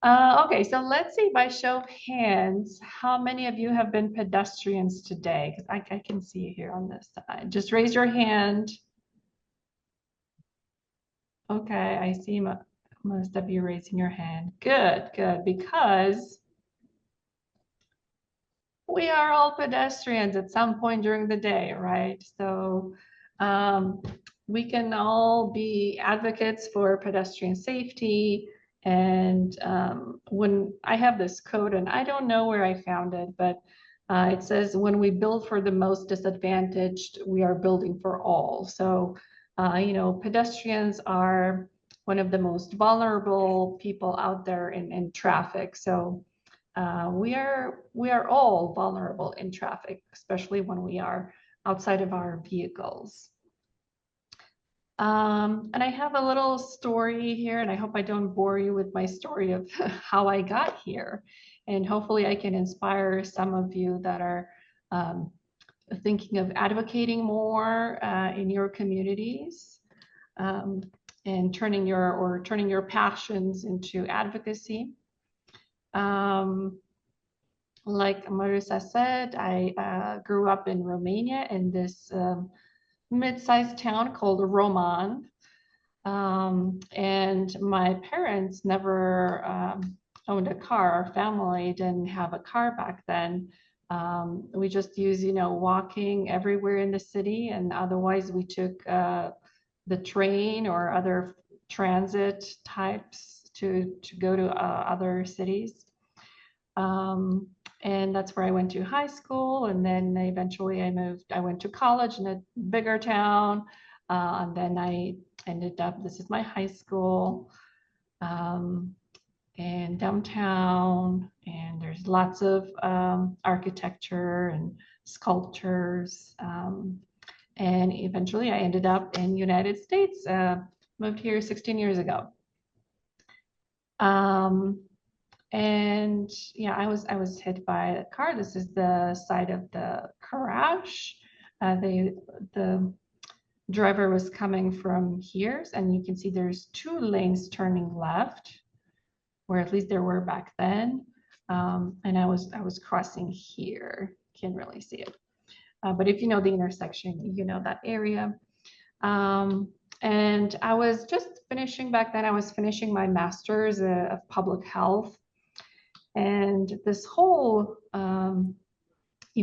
Okay, so let's see by show of hands, how many of you have been pedestrians today? Because I can see it here on this side. Just raise your hand. Okay, I see most of you raising your hand. Good, good, because we are all pedestrians at some point during the day, right? So um, we can all be advocates for pedestrian safety. And when I have this code, and I don't know where I found it, but it says when we build for the most disadvantaged, we are building for all. So, pedestrians are one of the most vulnerable people out there in traffic. So we are all vulnerable in traffic, especially when we are outside of our vehicles. And I have a little story here, and I hope I don't bore you with my story of how I got here. And hopefully I can inspire some of you that are um, thinking of advocating more in your communities, um, and turning your passions into advocacy. Um, Like Marisa said, I grew up in Romania in this mid-sized town called Roman. And my parents never owned a car. Our family didn't have a car back then. We just used, walking everywhere in the city, and otherwise we took the train or other transit types to go to other cities. Um, and that's where I went to high school. And then eventually I went to college in a bigger town. And then I ended up, this is my high school, um, in downtown. And there's lots of architecture and sculptures. And eventually I ended up in United States, moved here 16 years ago. Um, And yeah, I was hit by a car. This is the side of the crash. The driver was coming from here, and you can see there's two lanes turning left, or at least there were back then. And I was crossing here. Can't really see it, but if you know the intersection, you know that area. Um, and I was just finishing back then. I was finishing my master's of public health. And this whole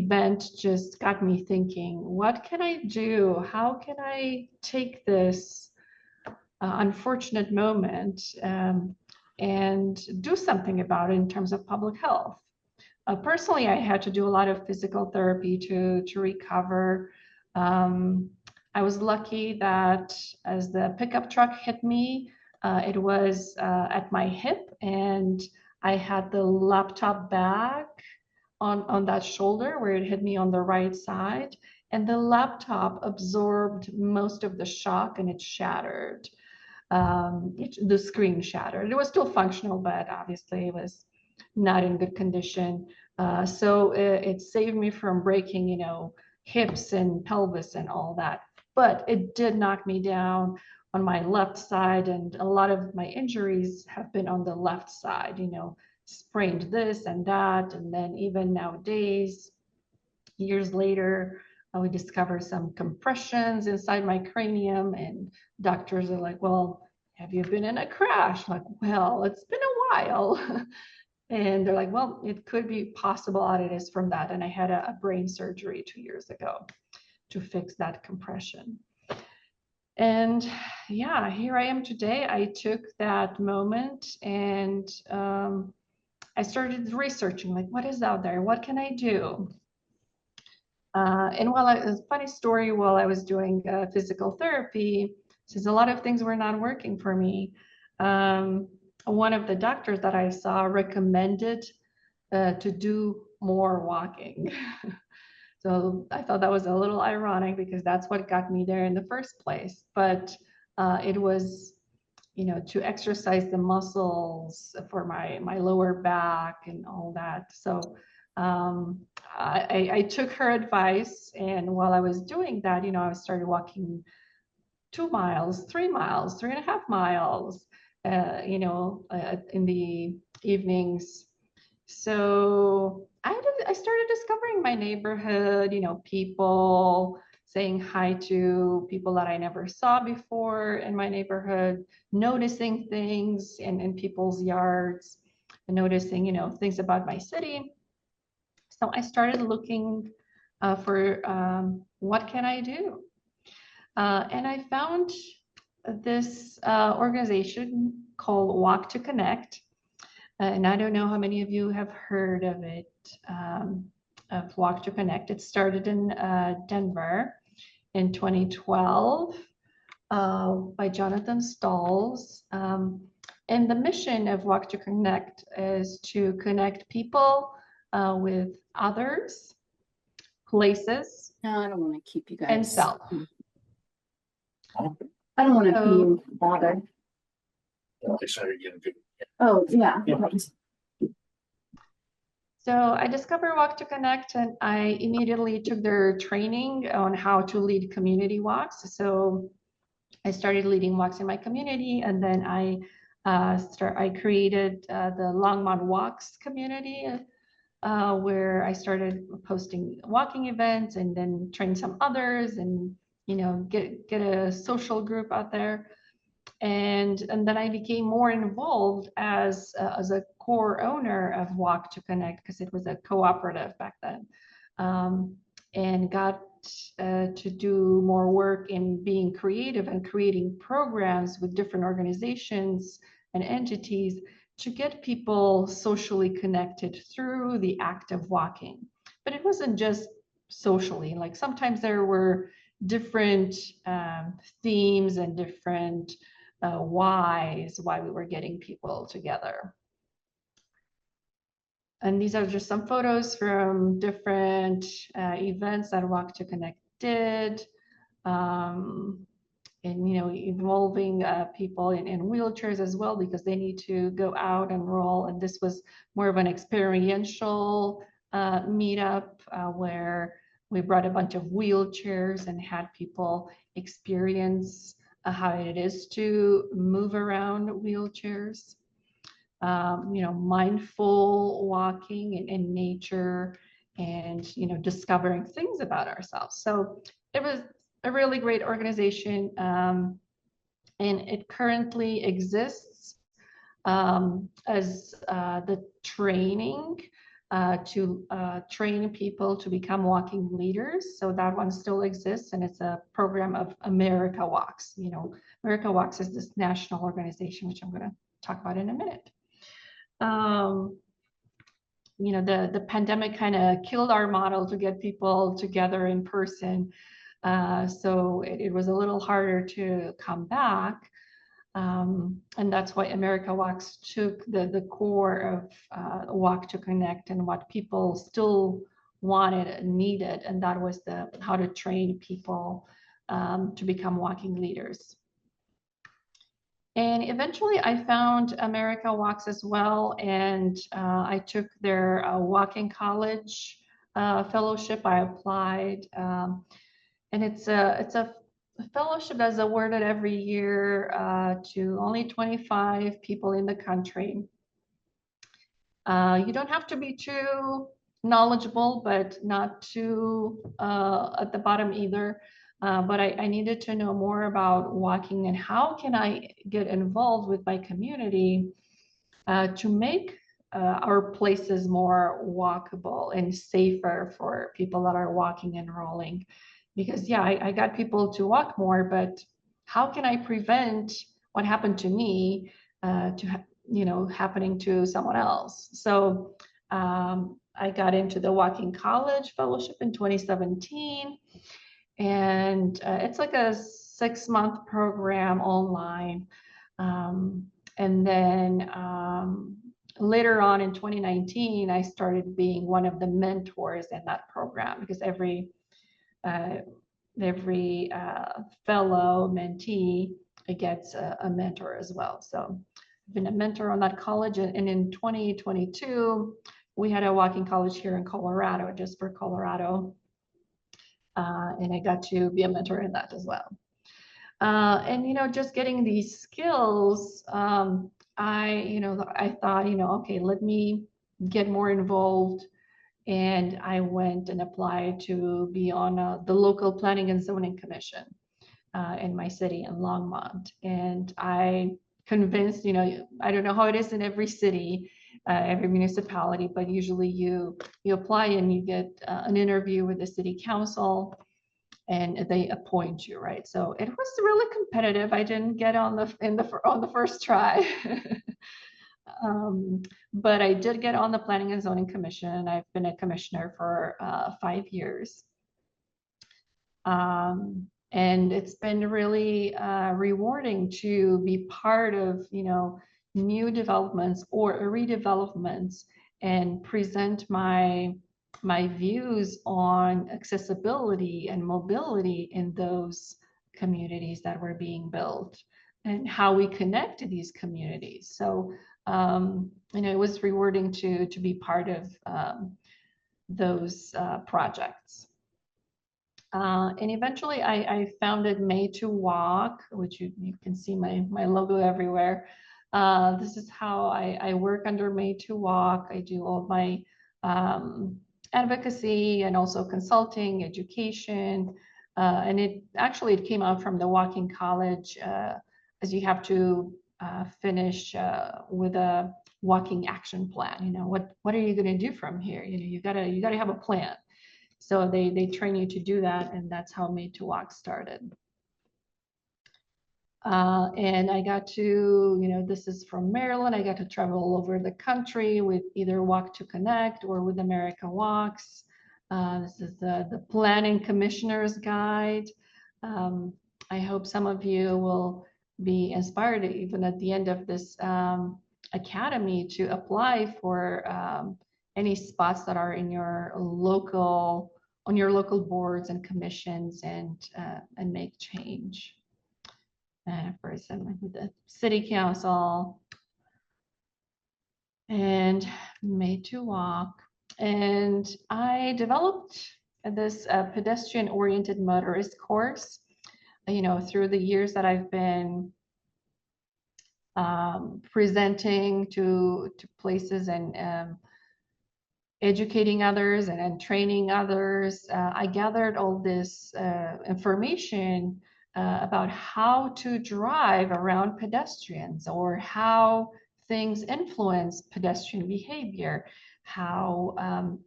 event just got me thinking, what can I do? How can I take this unfortunate moment and do something about it in terms of public health? Personally, I had to do a lot of physical therapy to recover. Um, I was lucky that as the pickup truck hit me, it was at my hip, and I had the laptop bag on that shoulder where it hit me on the right side, and the laptop absorbed most of the shock and it shattered. The screen shattered. It was still functional, but obviously it was not in good condition. So it saved me from breaking, hips and pelvis and all that. But it did knock me down on my left side, and a lot of my injuries have been on the left side, sprained this and that. And then even nowadays, years later, we discover some compressions inside my cranium, and doctors are like, well, have you been in a crash? I'm like, well, it's been a while. And they're like, well, it could be possible that it is from that. And I had a brain surgery 2 years ago to fix that compression. And yeah, here I am today. I took that moment, and I started researching, like, what is out there? What can I do? And a funny story, while I was doing physical therapy, since a lot of things were not working for me, um, one of the doctors that I saw recommended to do more walking. So I thought that was a little ironic because that's what got me there in the first place. But it was, to exercise the muscles for my lower back and all that. So I took her advice, and while I was doing that, I started walking 2 miles, 3 miles, 3.5 miles, in the evenings. So I started discovering my neighborhood, people, saying hi to people that I never saw before in my neighborhood, noticing things in people's yards, and noticing, things about my city. So I started looking for what can I do? And I found this organization called Walk to Connect. And I don't know how many of you have heard of it, of Walk to Connect. It started in Denver in 2012 by Jonathan Stalls. And the mission of Walk to Connect is to connect people with others, places, No, I don't want to keep you guys. and self. I don't want to So- be bothered. Good. Oh, yeah. So I discovered Walk to Connect, and I immediately took their training on how to lead community walks. So I started leading walks in my community, and then I created the Longmont Walks community, where I started posting walking events, and then train some others, and get a social group out there. And then I became more involved as a core owner of Walk to Connect, because it was a cooperative back then, and got to do more work in being creative and creating programs with different organizations and entities to get people socially connected through the act of walking. But it wasn't just socially, like sometimes there were different themes and different why we were getting people together. And these are just some photos from different events that Walk to Connect did. And involving people in wheelchairs as well, because they need to go out and roll. And this was more of an experiential meetup where we brought a bunch of wheelchairs and had people experience how it is to move around wheelchairs. Mindful walking in nature, and discovering things about ourselves. So it was a really great organization, and it currently exists as the training to train people to become walking leaders. So that one still exists, and it's a program of America Walks. America Walks is this national organization, which I'm going to talk about in a minute. The pandemic kind of killed our model to get people together in person. So it was a little harder to come back. And that's why America Walks took the core of Walk to Connect and what people still wanted and needed. And that was how to train people to become walking leaders. And eventually I found America Walks as well, and I took their walking college fellowship. I applied, and it's a fellowship that's awarded every year to only 25 people in the country. You don't have to be too knowledgeable, but not too at the bottom either. But I needed to know more about walking and how can I get involved with my community to make our places more walkable and safer for people that are walking and rolling. Because yeah, I got people to walk more, but how can I prevent what happened to me happening to someone else? So I got into the Walking College Fellowship in 2017. And it's like a 6-month program online. And then later on in 2019, I started being one of the mentors in that program, because every fellow mentee gets a mentor as well. So I've been a mentor on that college. And in 2022, we had a walking college here in Colorado, just for Colorado. And I got to be a mentor in that as well. And just getting these skills I thought, okay, let me get more involved. And I went and applied to be on the local planning and zoning commission in my city in Longmont. And I convinced, I don't know how it is in every city, every municipality, but usually you apply and you get an interview with the city council and they appoint you, right? So it was really competitive. I didn't get on the first try. But I did get on the Planning and Zoning Commission. I've been a commissioner for 5 years. And it's been really rewarding to be part of, new developments or redevelopments and present my views on accessibility and mobility in those communities that were being built and how we connect to these communities. So, it was rewarding to be part of those projects. And eventually I founded Made to Walk, which you can see my logo everywhere. This is how I work under Made to Walk. I do all my advocacy and also consulting, education. And it came out from the Walking College, as you have to finish with a walking action plan. What are you going to do from here? You gotta have a plan. So they train you to do that, and that's how Made to Walk started. And I got to, this is from Maryland, I got to travel all over the country with either Walk to Connect or with America Walks. This is the Planning Commissioner's Guide. I hope some of you will be inspired, even at the end of this academy, to apply for any spots that are in your on your local boards and commissions and make change. And of course, I'm with the city council and Made to Walk. And I developed this pedestrian-oriented motorist course, through the years that I've been presenting to places and educating others and training others. I gathered all this information about how to drive around pedestrians or how things influence pedestrian behavior, how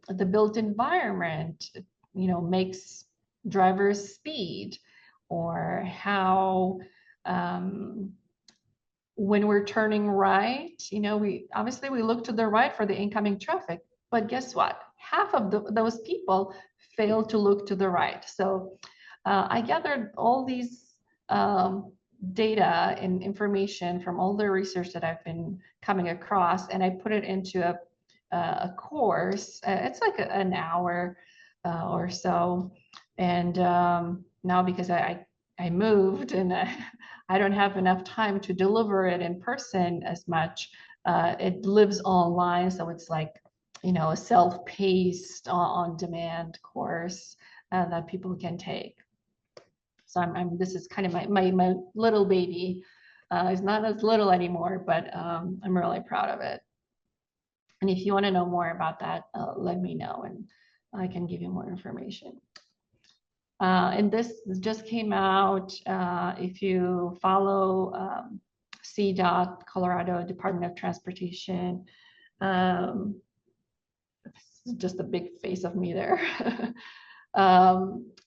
the built environment, makes drivers speed, or how when we're turning right, we look to the right for the incoming traffic, but guess what? Half of those people fail to look to the right. So I gathered all these data and information from all the research that I've been coming across, and I put it into a course. It's like an hour or so. And now because I moved and I don't have enough time to deliver it in person as much, it lives online. So it's like, a self-paced on-demand course that people can take. So this is kind of my little baby. It's not as little anymore, but I'm really proud of it. And if you want to know more about that, let me know and I can give you more information. And this just came out. If you follow CDOT, Colorado Department of Transportation, just a big face of me there.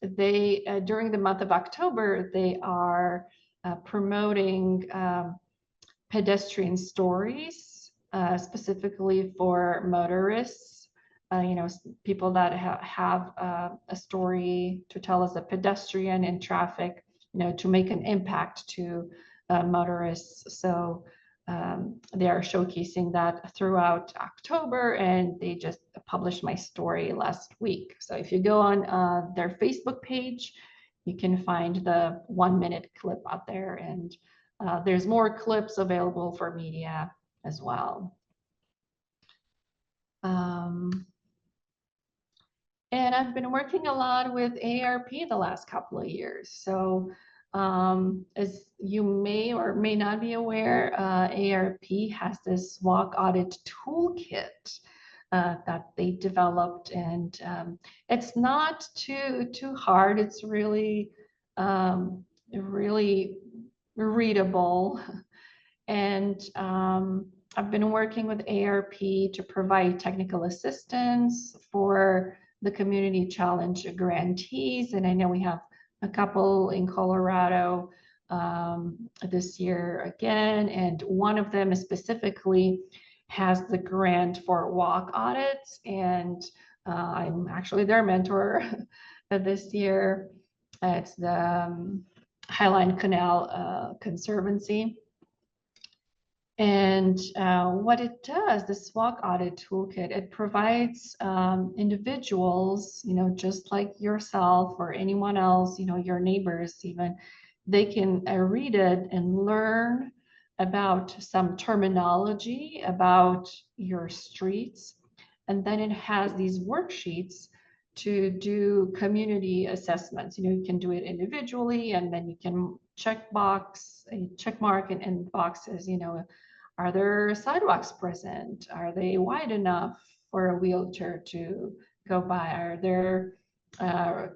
They during the month of October, they are promoting pedestrian stories, specifically for motorists. People that have a story to tell as a pedestrian in traffic, to make an impact to motorists. So they are showcasing that throughout October, and they just published my story last week. So if you go on their Facebook page, you can find the 1-minute clip out there, and there's more clips available for media as well. And I've been working a lot with AARP the last couple of years. So As you may or may not be aware, ARP has this walk audit toolkit that they developed, and it's not too hard. It's really readable, and I've been working with ARP to provide technical assistance for the community challenge grantees, and I know we have a couple in Colorado this year again, and one of them specifically has the grant for walk audits, and I'm actually their mentor this year. It's the Highline Canal Conservancy. And what it does, this walk audit toolkit, it provides individuals, just like yourself or anyone else, your neighbors even, they can read it and learn about some terminology about your streets. And then it has these worksheets to do community assessments. You can do it individually, and then you can check mark in boxes, are there sidewalks present? Are they wide enough for a wheelchair to go by? Are there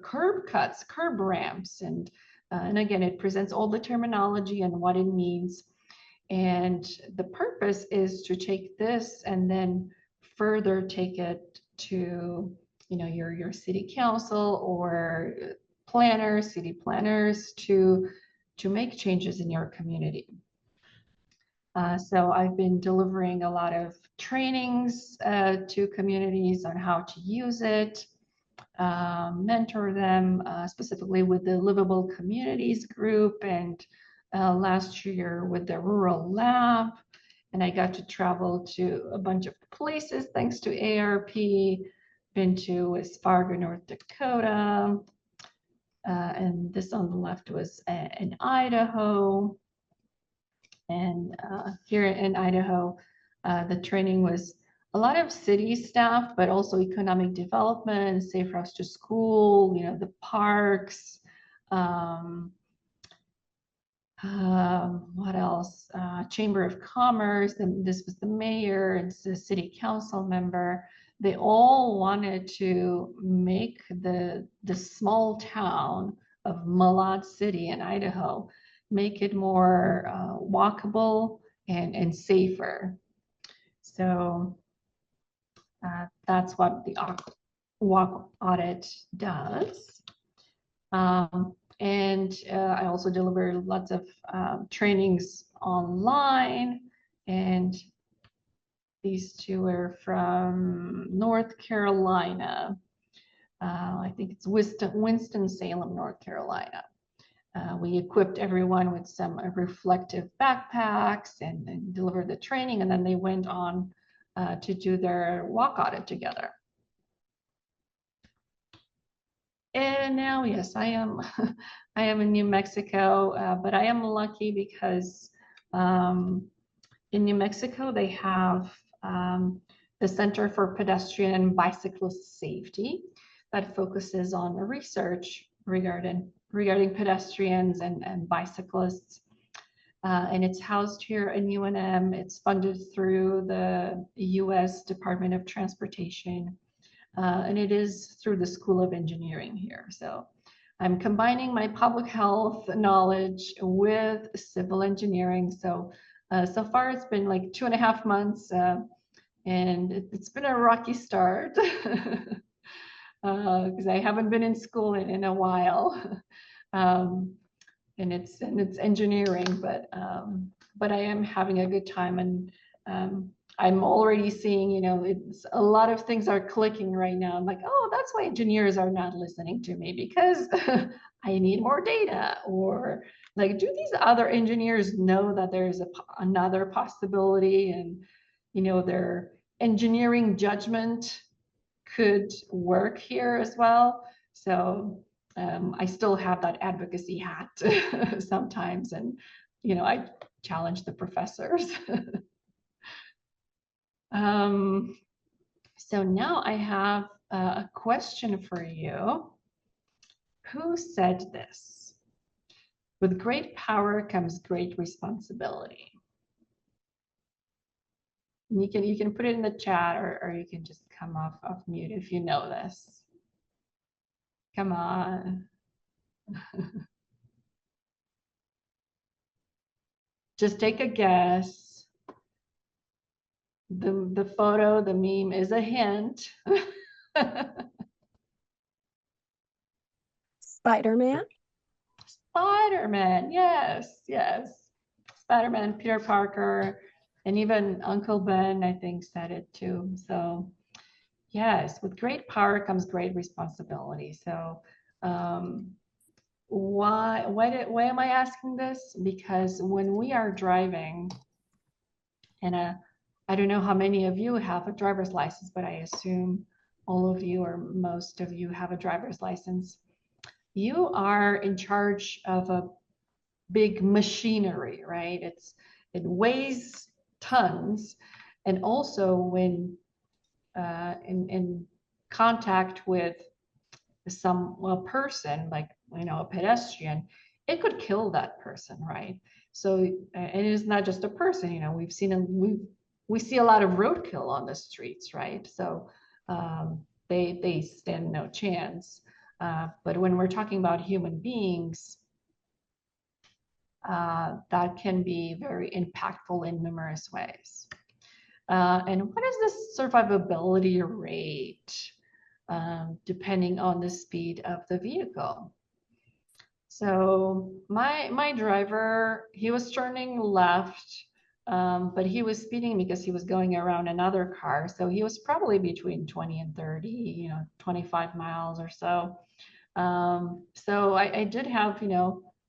curb cuts, curb ramps? And again, it presents all the terminology and what it means. And the purpose is to take this and then further take it to your city council or planners, city planners to make changes in your community. So I've been delivering a lot of trainings to communities on how to use it, mentor them specifically with the Livable Communities group, and last year with the Rural Lab. And I got to travel to a bunch of places thanks to ARP, been to West Fargo, North Dakota, and this on the left was in Idaho. And here in Idaho, the training was a lot of city staff, but also economic development, safe routes to school, the parks. What else? Chamber of Commerce, and this was the mayor and the city council member. They all wanted to make the small town of Malad City in Idaho, make it more walkable and safer. So that's what the walk audit does. And I also deliver lots of trainings online, and these two are from North Carolina. I think it's Winston-Salem, North Carolina. We equipped everyone with some reflective backpacks and delivered the training, and then they went on to do their walk audit together. And now, yes, I am in New Mexico, but I am lucky because in New Mexico they have the Center for Pedestrian and Bicyclist Safety that focuses on research regarding pedestrians and bicyclists. And it's housed here in UNM. It's funded through the U.S. Department of Transportation. And it is through the School of Engineering here. So I'm combining my public health knowledge with civil engineering. So so far it's been like 2.5 months, and it's been a rocky start because I haven't been in school in a while. And it's engineering, but I am having a good time, and I'm already seeing, it's a lot of things are clicking right now. I'm like, oh, that's why engineers are not listening to me, because I need more data. Or like, do these other engineers know that there's another possibility, and their engineering judgment could work here as well. So I still have that advocacy hat sometimes, and I challenge the professors. So now I have a question for you. Who said this? With great power comes great responsibility. And you can put it in the chat, or you can just come off mute if you know this. Come on. Just take a guess. The photo, the meme is a hint. Spider-Man? Spider-Man, yes, yes. Spider-Man, Peter Parker, and even Uncle Ben, I think, said it too. So yes, with great power comes great responsibility. So why am I asking this? Because when we are driving, and I don't know how many of you have a driver's license, but I assume all of you or most of you have a driver's license. You are in charge of a big machinery, right? It weighs tons, and also when in contact with a person, like a pedestrian, it could kill that person, right? So and it's not just a person. We've seen we see a lot of roadkill on the streets, right? So they stand no chance. But when we're talking about human beings, that can be very impactful in numerous ways. And what is the survivability rate depending on the speed of the vehicle? So my driver, he was turning left, but he was speeding because he was going around another car. So he was probably between 20 and 30, 25 miles or so. So I did have,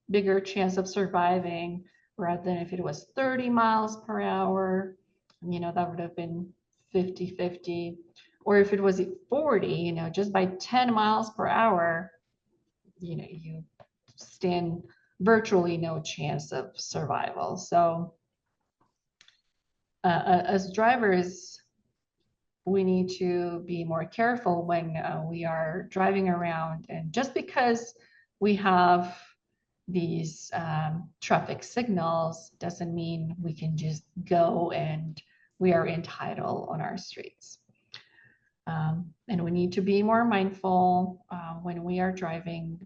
bigger chance of surviving rather than if it was 30 miles per hour, that would have been 50-50. Or if it was 40, just by 10 miles per hour, you stand virtually no chance of survival. So as drivers, we need to be more careful when we are driving around. And just because we have these traffic signals doesn't mean we can just go and we are entitled on our streets. And we need to be more mindful when we are driving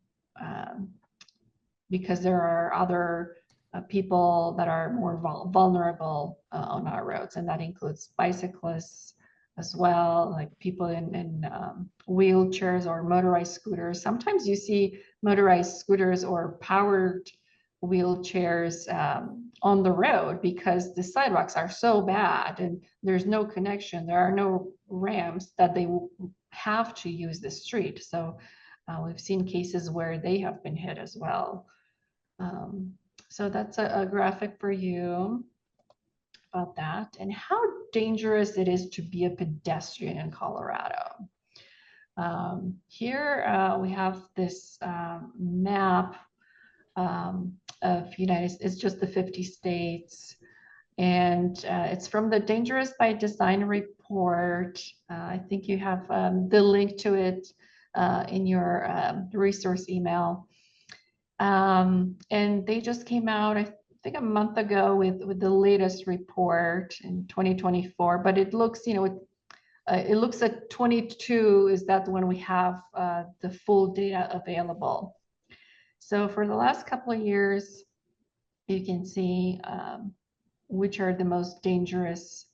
because there are other people that are more vulnerable on our roads, and that includes bicyclists as well, like people in wheelchairs or motorized scooters. Sometimes you see motorized scooters or powered wheelchairs on the road because the sidewalks are so bad and there's no connection. There are no ramps that they have to use the street. So we've seen cases where they have been hit as well. So that's a graphic for you about that and how dangerous it is to be a pedestrian in Colorado. Here we have this map of United States. It's just the 50 states, and it's from the Dangerous by Design report. I think you have the link to it in your resource email. And they just came out, I think, a month ago with the latest report in 2024. But it looks, it looks at 22 is that when we have the full data available. So for the last couple of years, you can see which are the most dangerous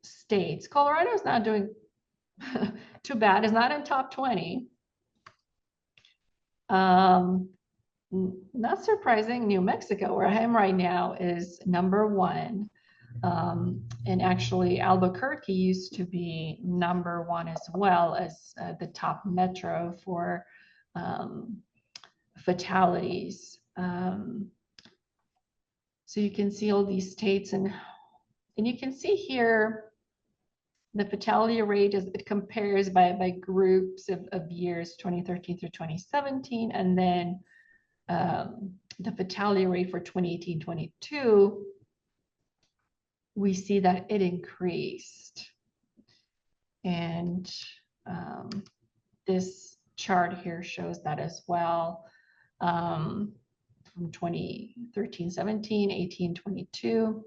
states. Colorado is not doing too bad. It's not in top 20. Not surprising, New Mexico, where I am right now, is number 1. And actually, Albuquerque used to be number 1 as well as the top metro for fatalities. So you can see all these states, and you can see here the fatality rate it compares by groups of years 2013 through 2017, and then the fatality rate for 2018-22, we see that it increased. And this chart here shows that as well. from 2013, 17, 18, 22.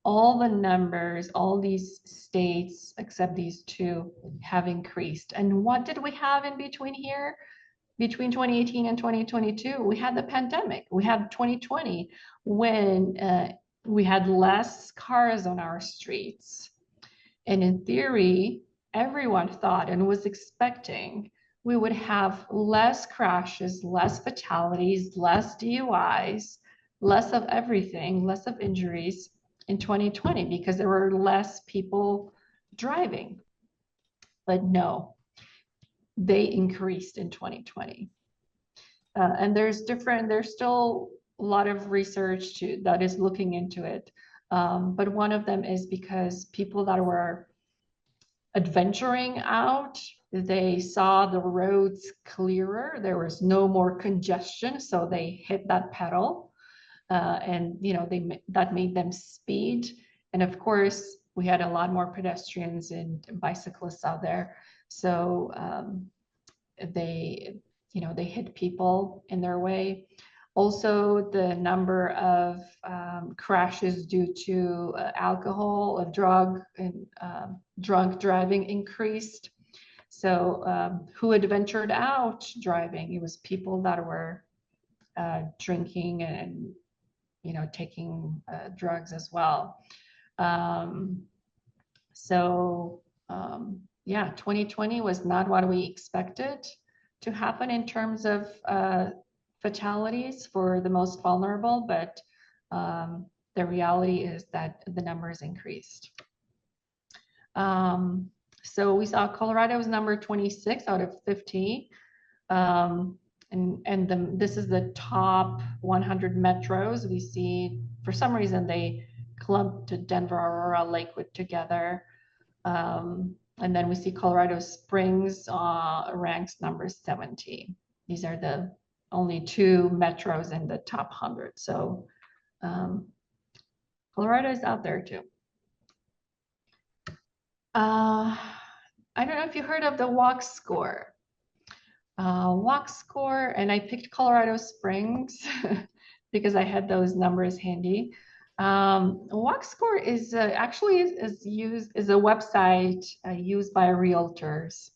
All the numbers, all these states, except these two, have increased. And what did we have in between here? Between 2018 and 2022, we had the pandemic. We had 2020 when we had less cars on our streets. And in theory, everyone thought and was expecting we would have less crashes, less fatalities, less DUIs, less of everything, less of injuries in 2020 because there were less people driving. But no, they increased in 2020. And there's still a lot of research that is looking into it. But one of them is because people that were adventuring out, they saw the roads clearer. There was no more congestion, so they hit that pedal, and that made them speed. And of course, we had a lot more pedestrians and bicyclists out there, so they hit people in their way. Also, the number of crashes due to alcohol, drug, and drunk driving increased. So who adventured out driving? It was people that were drinking and taking drugs as well. Yeah, 2020 was not what we expected to happen in terms of fatalities for the most vulnerable, but the reality is that the numbers increased. So we saw Colorado was number 26 out of 50. This is the top 100 metros. We see, for some reason, they clumped Denver, Aurora, Lakewood together. And then we see Colorado Springs ranks number 70. These are the only two metros in the top 100. So Colorado is out there too. I don't know if you heard of the walk score. Walk score, and I picked Colorado Springs because I had those numbers handy. Walk score is actually is a website used by realtors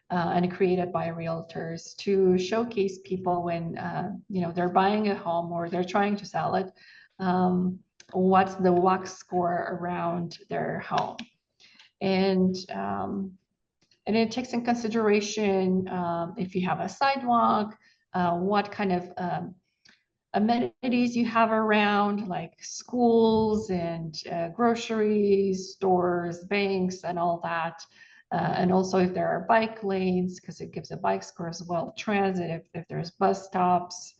and created by realtors to showcase people when they're buying a home or they're trying to sell it. What's the walk score around their home? And it takes in consideration if you have a sidewalk, what kind of amenities you have around, like schools and groceries, stores, banks, and all that. And also if there are bike lanes, because it gives a bike score as well, transit, if there's bus stops,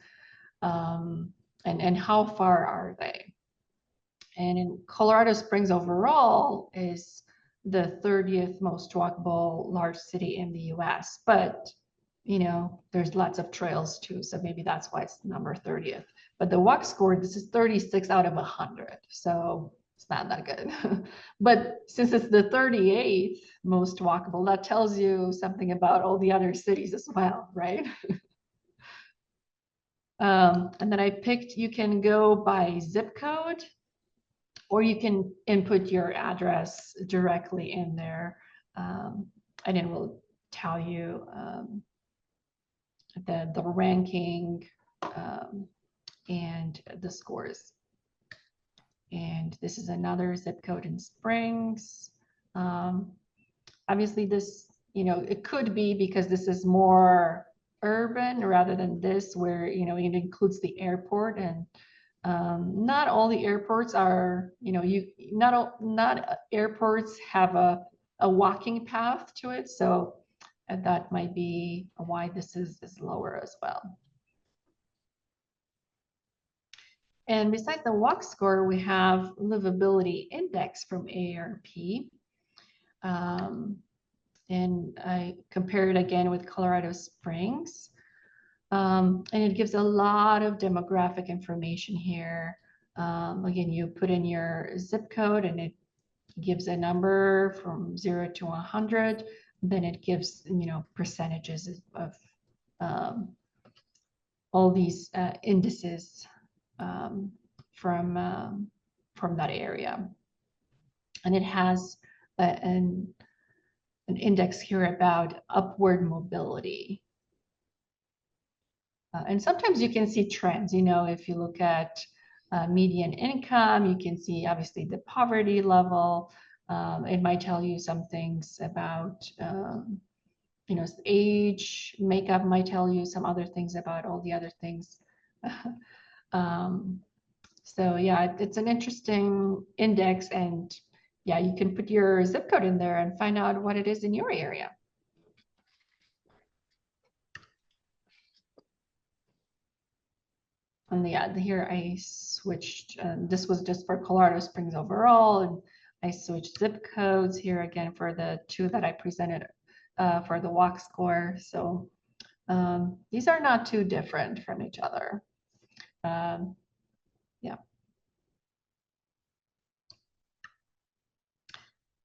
and how far are they? And in Colorado Springs overall is the 30th most walkable large city in the US, but there's lots of trails too, so maybe that's why it's number 30th. But the walk score, this is 36 out of 100, so it's not that good. But since it's the 38th most walkable, that tells you something about all the other cities as well, right? And then I picked, you can go by zip code, or you can input your address directly in there, and it will tell you the ranking and the scores. And this is another zip code in Springs. Obviously this, it could be because this is more urban rather than this where, it includes the airport, and not all the airports are, not airports have a walking path to it. So that might be why this is lower as well. And besides the walk score, we have livability index from AARP. And I compare it again with Colorado Springs. And it gives a lot of demographic information here. Again, you put in your zip code and it gives a number from 0 to 100. Then it gives, percentages of all these indices um, from that area. And it has an index here about upward mobility. And sometimes you can see trends, if you look at median income, you can see obviously the poverty level. It might tell you some things about, age, makeup might tell you some other things about all the other things. So yeah, it's an interesting index, and yeah, you can put your zip code in there and find out what it is in your area. And yeah, here I switched, this was just for Colorado Springs overall, and I switched zip codes here again for the two that I presented for the walk score. So these are not too different from each other. Yeah.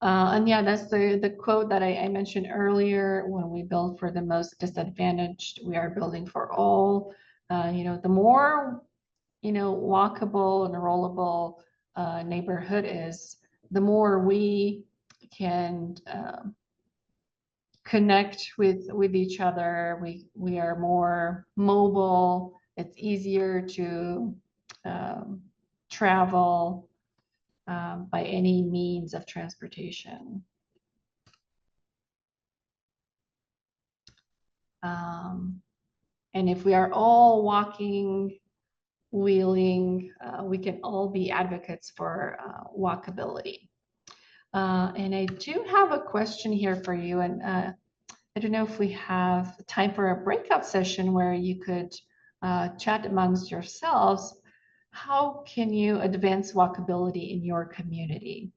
And yeah, that's the quote that I mentioned earlier. When we build for the most disadvantaged, we are building for all. The more walkable and rollable neighborhood is, the more we can connect with each other. We are more mobile. It's easier to travel by any means of transportation. And if we are all walking, wheeling, we can all be advocates for walkability. And I do have a question here for you, and I don't know if we have time for a breakout session where you could chat amongst yourselves. How can you advance walkability in your community?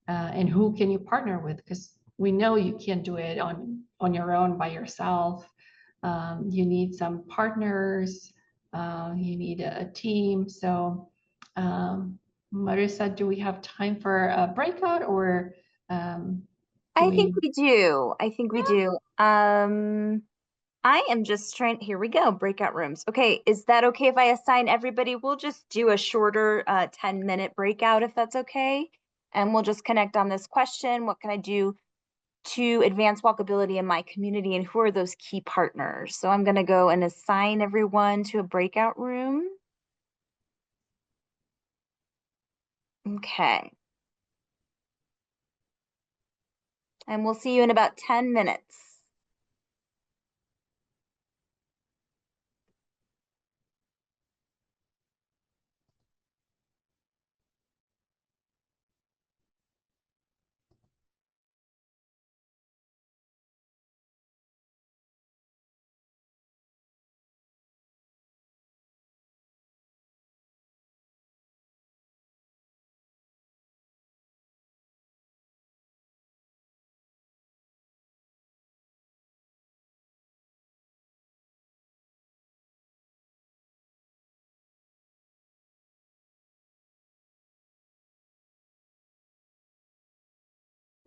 And who can you partner with? Because we know you can't do it on your own by yourself. You need some partners. You need a team. So, Marissa, do we have time for a breakout, or do I think we? we do. I think we Yeah. do. I am just trying, here we go, breakout rooms. Okay, is that okay if I assign everybody? We'll just do a shorter 10-minute breakout if that's okay. And we'll just connect on this question. What can I do to advance walkability in my community, and who are those key partners? So I'm gonna go and assign everyone to a breakout room. Okay. And we'll see you in about 10 minutes.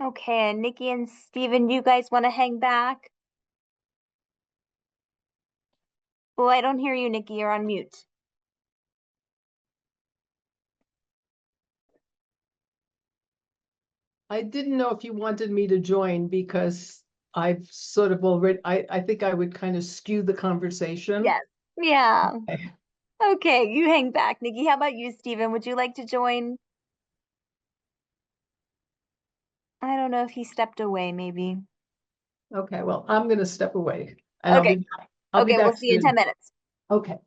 Okay, and Nikki and Steven, you guys want to hang back? Oh, I don't hear you, Nikki. You're on mute. I didn't know if you wanted me to join because I've sort of already, I think I would kind of skew the conversation. Yes. Yeah. Okay. Okay, you hang back. Nikki, how about you, Steven? Would you like to join? I don't know if he stepped away, maybe. Okay, well, I'm going to step away and Okay. I'll be Okay, we'll back see you in 10 soon. minutes. Okay.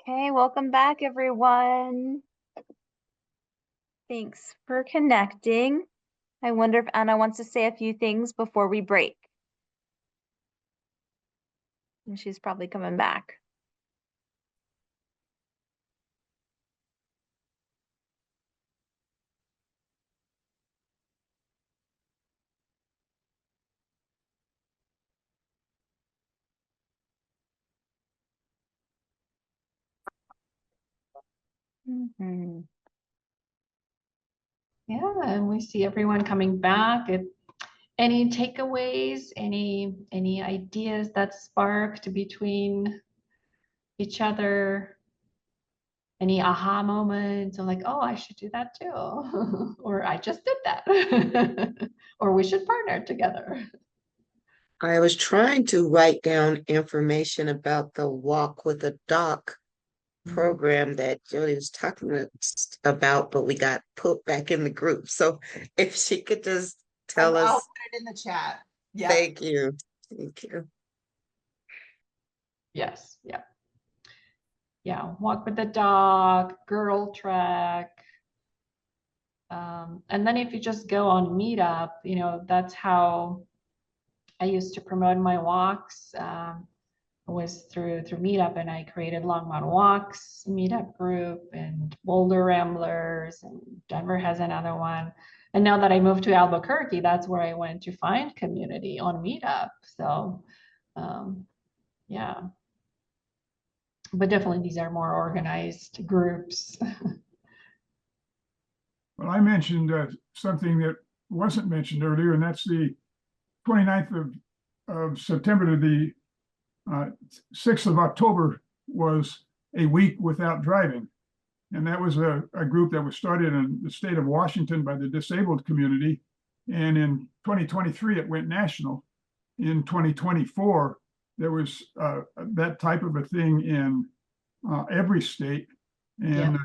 Okay, welcome back, everyone. Thanks for connecting. I wonder if Anna wants to say a few things before we break. And she's probably coming back. Mhm. Yeah, and we see everyone coming back. Any takeaways, any ideas that sparked between each other? Any aha moments? I'm like, oh, I should do that too. Or I just did that. Or we should partner together. I was trying to write down information about the Walk with a Doc program that Jody was talking about, but we got put back in the group. So if she could just tell I'll us. put it in the chat. Yeah. Thank you. Thank you. Yes, yeah. Yeah, walk with the dog, girl track. And then if you just go on Meetup, that's how I used to promote my walks. Was through Meetup, and I created Longmont Walks Meetup group and Boulder Ramblers, and Denver has another one. And now that I moved to Albuquerque, that's where I went to find community on Meetup. So yeah, but definitely these are more organized groups. Well, I mentioned something that wasn't mentioned earlier, and that's the 29th of September to the 6th of October was a week without driving. And that was a group that was started in the state of Washington by the disabled community. And in 2023, it went national. In 2024, there was that type of a thing in every state. And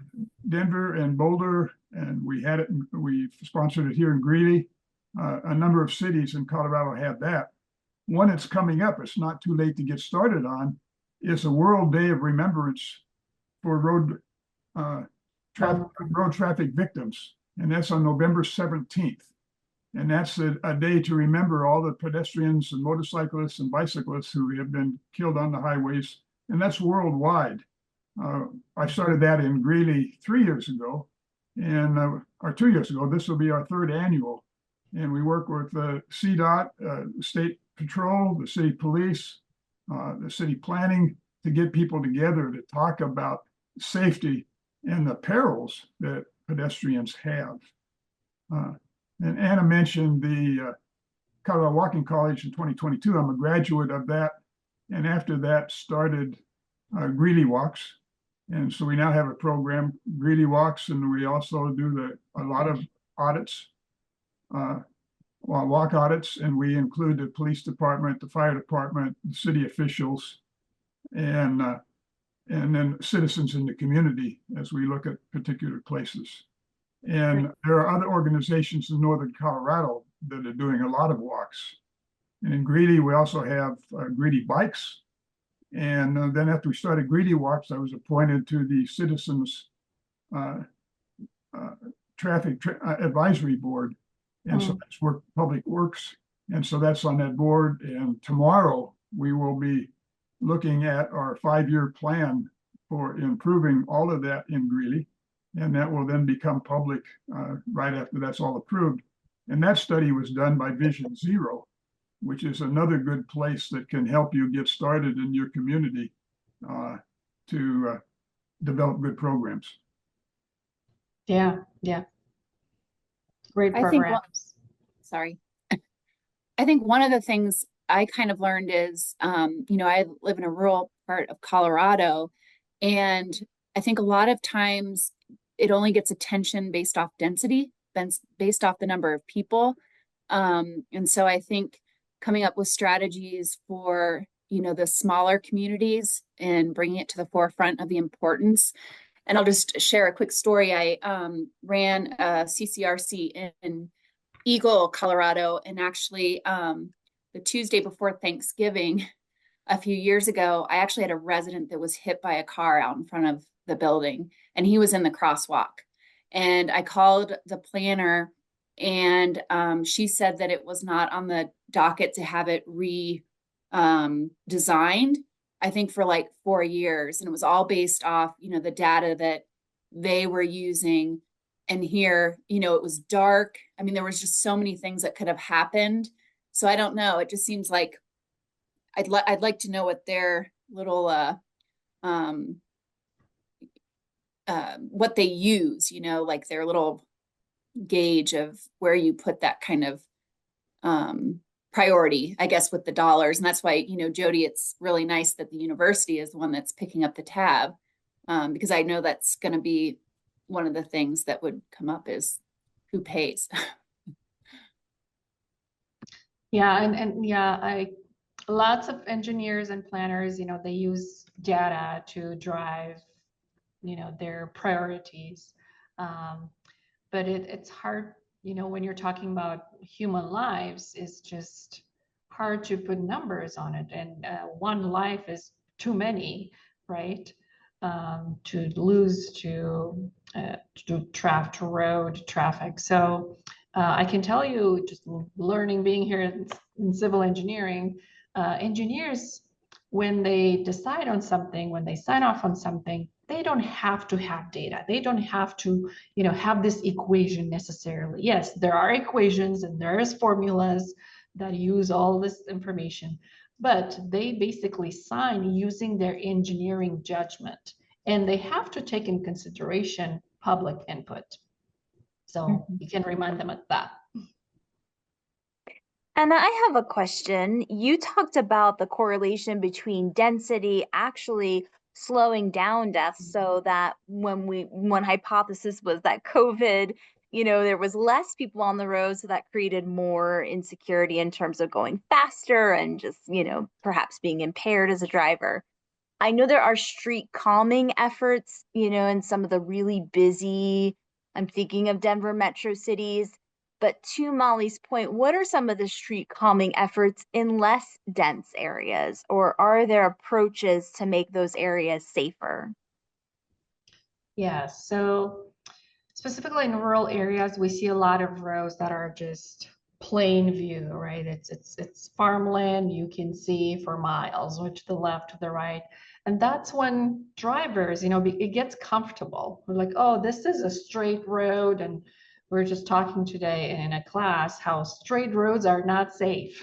Denver and Boulder, and we sponsored it here in Greeley. A number of cities in Colorado had that. One that's coming up, it's not too late to get started on, is a World Day of Remembrance for road traffic victims. And that's on November 17th. And that's a day to remember all the pedestrians and motorcyclists and bicyclists who have been killed on the highways. And that's worldwide. I started that in Greeley 3 years ago, or 2 years ago. This will be our third annual. And we work with the CDOT, State Patrol, the city police, the city planning to get people together to talk about safety and the perils that pedestrians have. And Anna mentioned the Colorado Walking College in 2022. I'm a graduate of that. And after that started Greeley Walks. And so we now have a program, Greeley Walks, and we also do a lot of audits. Walk audits, and we include the police department, the fire department, the city officials, and then citizens in the community as we look at particular places. And there are other organizations in northern Colorado that are doing a lot of walks. And in Greeley, we also have Greeley Bikes. And then after we started Greeley Walks, I was appointed to the Citizens Traffic Advisory Board. And so that's Public Works. And so that's on that board. And tomorrow we will be looking at our 5-year plan for improving all of that in Greeley. And that will then become public right after that's all approved. And that study was done by Vision Zero, which is another good place that can help you get started in your community to develop good programs. Yeah. Great I think programs. Sorry. I think one of the things I kind of learned is, I live in a rural part of Colorado, and I think a lot of times it only gets attention based off density, based off the number of people. And so I think coming up with strategies for, the smaller communities and bringing it to the forefront of the importance. And I'll just share a quick story. I ran a CCRC in Eagle, Colorado, and actually the Tuesday before Thanksgiving, a few years ago, I actually had a resident that was hit by a car out in front of the building, and he was in the crosswalk. And I called the planner, and she said that it was not on the docket to have it designed, I think for like 4 years. And it was all based off, the data that they were using. And here, it was dark. I mean, there was just so many things that could have happened. So I don't know. It just seems like I'd like to know what their little what they use, like their little gauge of where you put that kind of priority, I guess, with the dollars. And that's why, Jody, it's really nice that the university is the one that's picking up the tab, because I know that's going to be one of the things that would come up is who pays. Yeah, and yeah, lots of engineers and planners, they use data to drive, their priorities. But it's hard, when you're talking about human lives, it's just hard to put numbers on it. And one life is too many, right? To lose to road traffic. So I can tell you, just learning, being here in civil engineering, engineers, when they decide on something, when they sign off on something, they don't have to have data. They don't have to, have this equation necessarily. Yes, there are equations and there's formulas that use all this information, but they basically sign using their engineering judgment, and they have to take in consideration public input. So you can remind them of that. And I have a question. You talked about the correlation between density actually slowing down deaths, so that one hypothesis was that COVID, there was less people on the road, so that created more insecurity in terms of going faster and just, perhaps being impaired as a driver. I know there are street calming efforts, in some of the really busy, I'm thinking of Denver metro cities. But to Molly's point, what are some of the street calming efforts in less dense areas, or are there approaches to make those areas safer? Yeah, so specifically in rural areas, we see a lot of roads that are just plain view, right? It's farmland. You can see for miles, which to the left, to the right. And that's when drivers, it gets comfortable. We're like, oh, this is a straight road. And we're just talking today in a class how straight roads are not safe.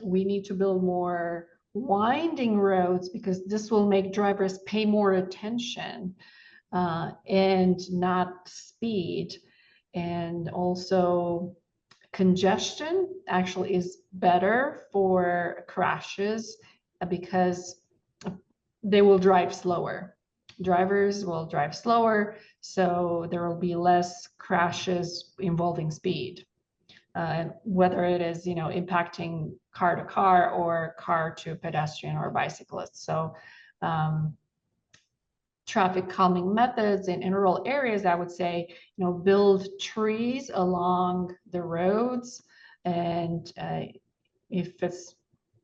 We need to build more winding roads because this will make drivers pay more attention and not speed. And also congestion actually is better for crashes because they will drive slower. Drivers will drive slower, so there will be less crashes involving speed. Whether it is, impacting car to car or car to pedestrian or bicyclist. So traffic calming methods in rural areas, I would say, build trees along the roads. And if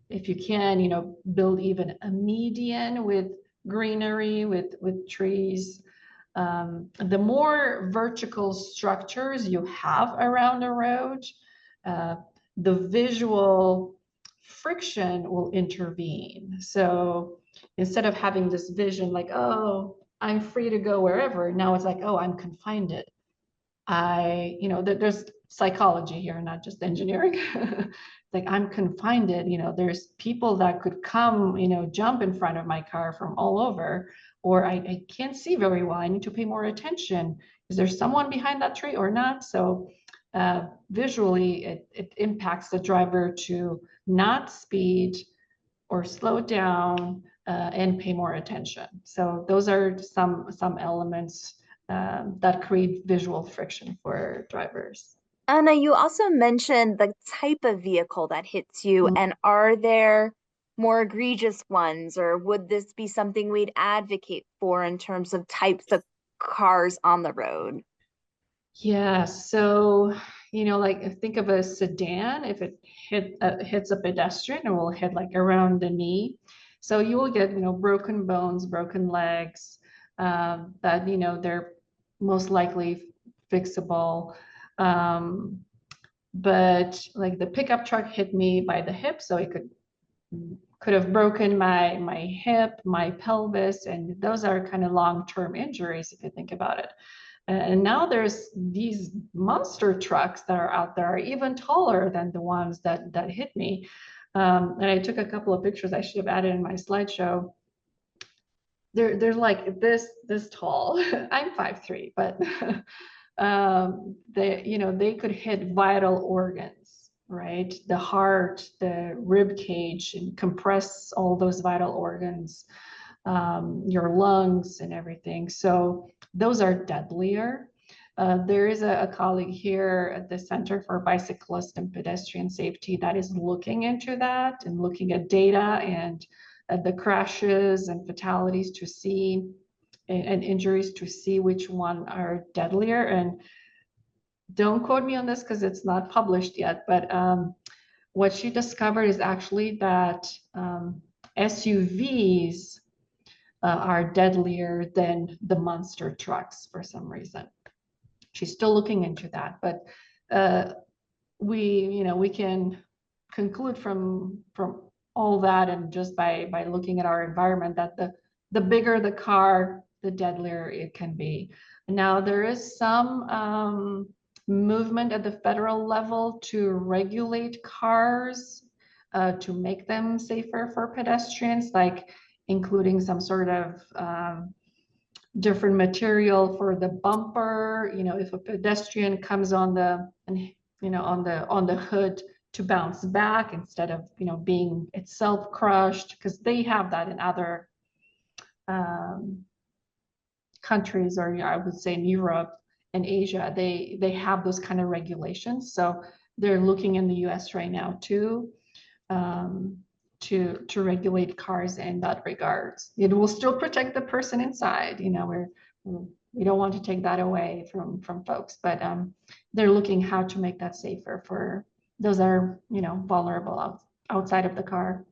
you can, build even a median with greenery, with trees. The more vertical structures you have around a road, the visual friction will intervene. So instead of having this vision like, oh, I'm free to go wherever, now it's like, oh, I'm confined. There's psychology here, not just engineering. Like I'm confined. There's people that could come, jump in front of my car from all over, or I can't see very well. I need to pay more attention. Is there someone behind that tree or not? So visually, it impacts the driver to not speed or slow down and pay more attention. So those are some elements that create visual friction for drivers. Anna, you also mentioned the type of vehicle that hits you, and are there more egregious ones, or would this be something we'd advocate for in terms of types of cars on the road? Yeah, so like think of a sedan. If it hits a pedestrian, it will hit like around the knee. So you will get, broken bones, broken legs, that, they're most likely fixable. But like the pickup truck hit me by the hip, so it could have broken my hip, my pelvis, and those are kind of long-term injuries if you think about it. And now there's these monster trucks that are out there, even taller than the ones that hit me. And I took a couple of pictures I should have added in my slideshow. They're like this tall. I'm 5'3", but they could hit vital organs, right? The heart, the rib cage, and compress all those vital organs, your lungs and everything. So those are deadlier. There is a colleague here at the Center for Bicyclist and Pedestrian Safety that is looking into that and looking at data and the crashes and fatalities to see, and injuries to see which one are deadlier. And don't quote me on this because it's not published yet, but what she discovered is actually that SUVs are deadlier than the monster trucks for some reason. She's still looking into that, but we can conclude from all that, and just by looking at our environment, that the bigger the car, the deadlier it can be. Now there is some movement at the federal level to regulate cars, to make them safer for pedestrians, like including some sort of different material for the bumper. If a pedestrian comes on the hood, to bounce back instead of being itself crushed, because they have that in other countries, or I would say in Europe and Asia, they have those kind of regulations. So they're looking in the US right now too, to regulate cars in that regards. It will still protect the person inside. We don't want to take that away from folks, but they're looking how to make that safer for those that are vulnerable outside of the car.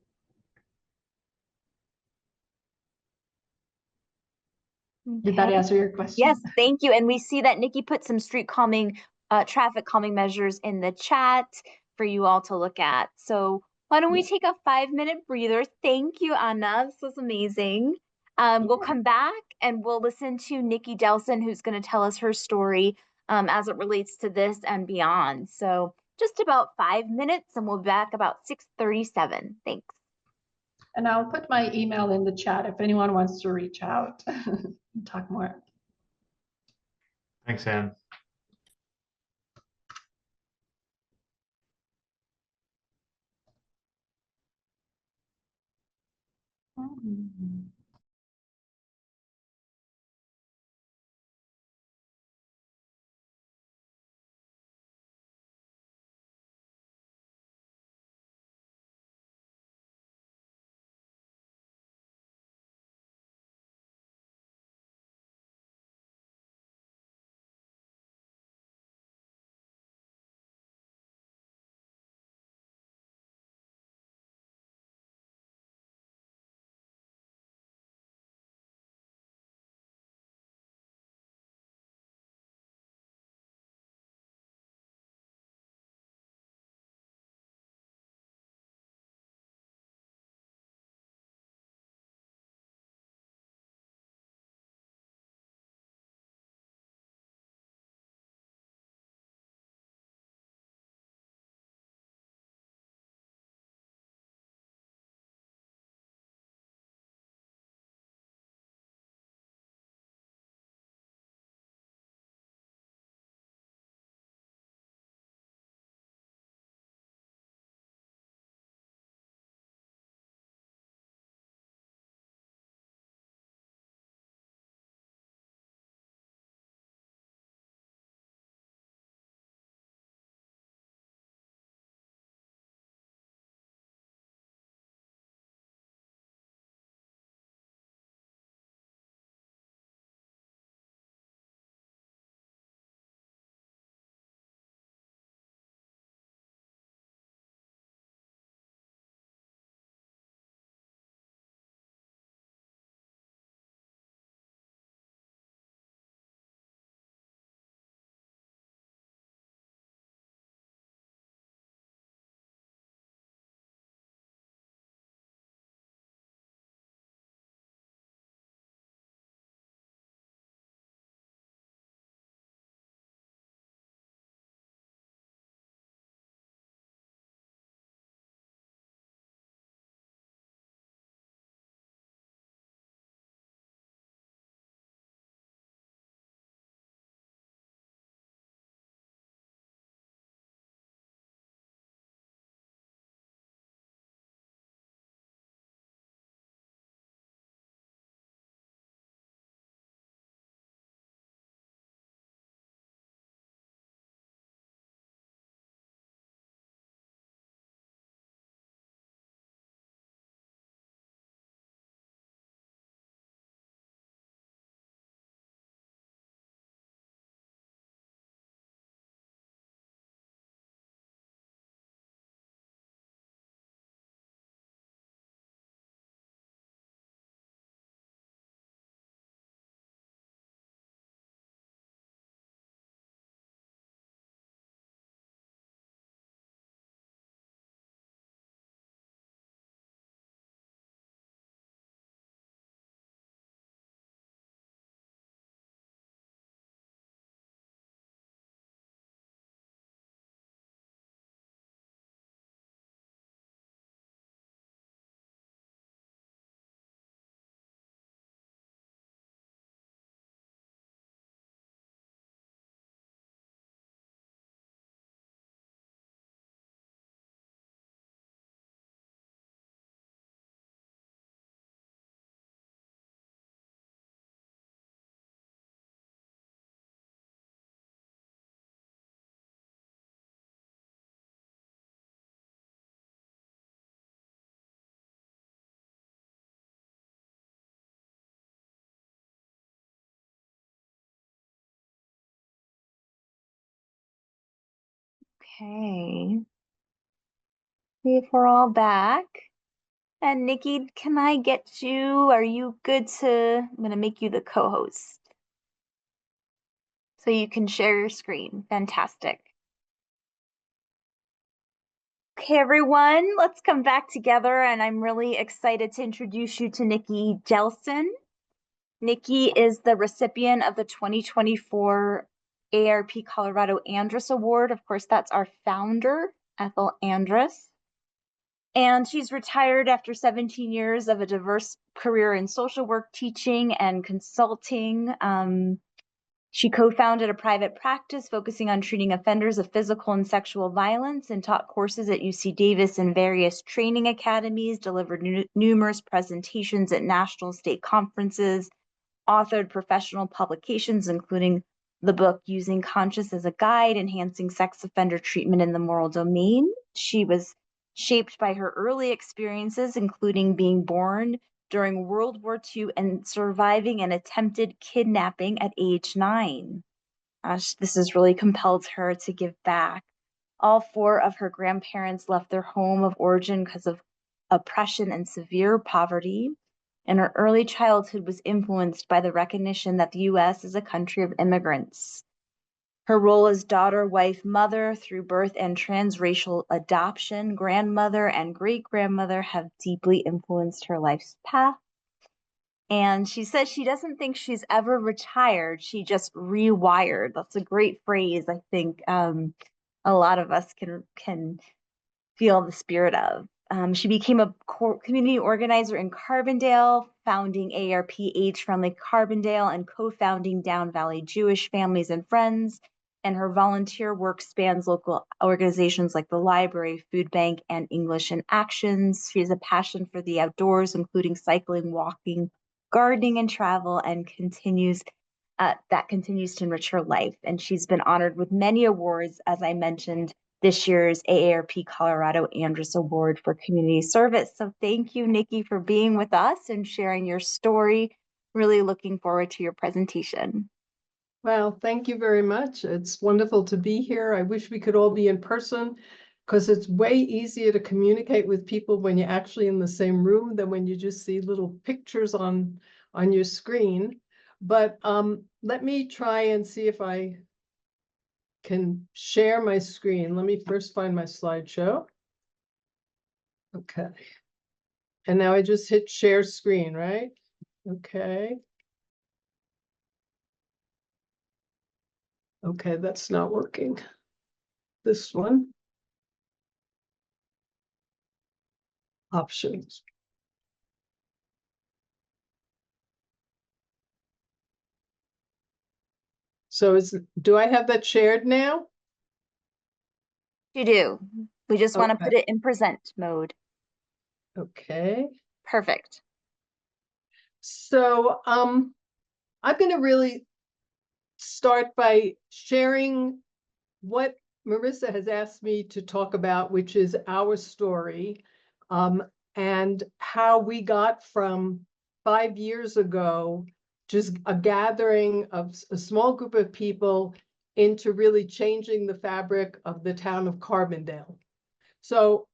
Did that Okay. answer your question? Yes, thank you. And we see that Nikki put some street calming, traffic calming measures in the chat for you all to look at. So why don't we take a 5-minute breather? Thank you, Anna. This was amazing. We'll come back and we'll listen to Nikki Delson, who's going to tell us her story as it relates to this and beyond. So just about 5 minutes, and we'll be back about 6:37. Thanks. And I'll put my email in the chat if anyone wants to reach out and talk more. Thanks, Anne. Okay. See if we're all back. And Nikki, can I get you? Are you good to? I'm going to make you the co-host so you can share your screen. Fantastic. Okay, everyone, let's come back together. And I'm really excited to introduce you to Nikki Jelson. Nikki is the recipient of the 2024 ARP Colorado Andrus Award. Of course, that's our founder, Ethel Andrus. And she's retired after 17 years of a diverse career in social work, teaching, and consulting. She co-founded a private practice focusing on treating offenders of physical and sexual violence and taught courses at UC Davis and various training academies, delivered numerous presentations at national state conferences, authored professional publications, including the book Using Conscience as a Guide, Enhancing Sex Offender Treatment in the Moral Domain. She was shaped by her early experiences, including being born during World War II and surviving an attempted kidnapping at age 9. This has really compelled her to give back. All 4 of her grandparents left their home of origin because of oppression and severe poverty. And her early childhood was influenced by the recognition that the U.S. is a country of immigrants. Her role as daughter, wife, mother through birth and transracial adoption, grandmother, and great-grandmother have deeply influenced her life's path. And she says she doesn't think she's ever retired. She just rewired. That's a great phrase, I think a lot of us can feel the spirit of. She became a community organizer in Carbondale, founding ARP Age Friendly Carbondale and co-founding Down Valley Jewish Families and Friends. And her volunteer work spans local organizations like the library, food bank, and English in Actions. She has a passion for the outdoors, including cycling, walking, gardening, and travel, and continues to enrich her life. And she's been honored with many awards, as I mentioned, this year's AARP Colorado Andrus Award for Community Service. So thank you, Nikki, for being with us and sharing your story. Really looking forward to your presentation. Well, thank you very much. It's wonderful to be here. I wish we could all be in person because it's way easier to communicate with people when you're actually in the same room than when you just see little pictures on your screen. But let me try and see if I can share my screen. Let me first find my slideshow. Okay. And now I just hit share screen, right? Okay. Okay, that's not working. This one. Options. So do I have that shared now? You do. We just want to Okay. put it in present mode. Okay. Perfect. So I'm going to really start by sharing what Marissa has asked me to talk about, which is our story, and how we got from 5 years ago, just a gathering of a small group of people into really changing the fabric of the town of Carbondale. So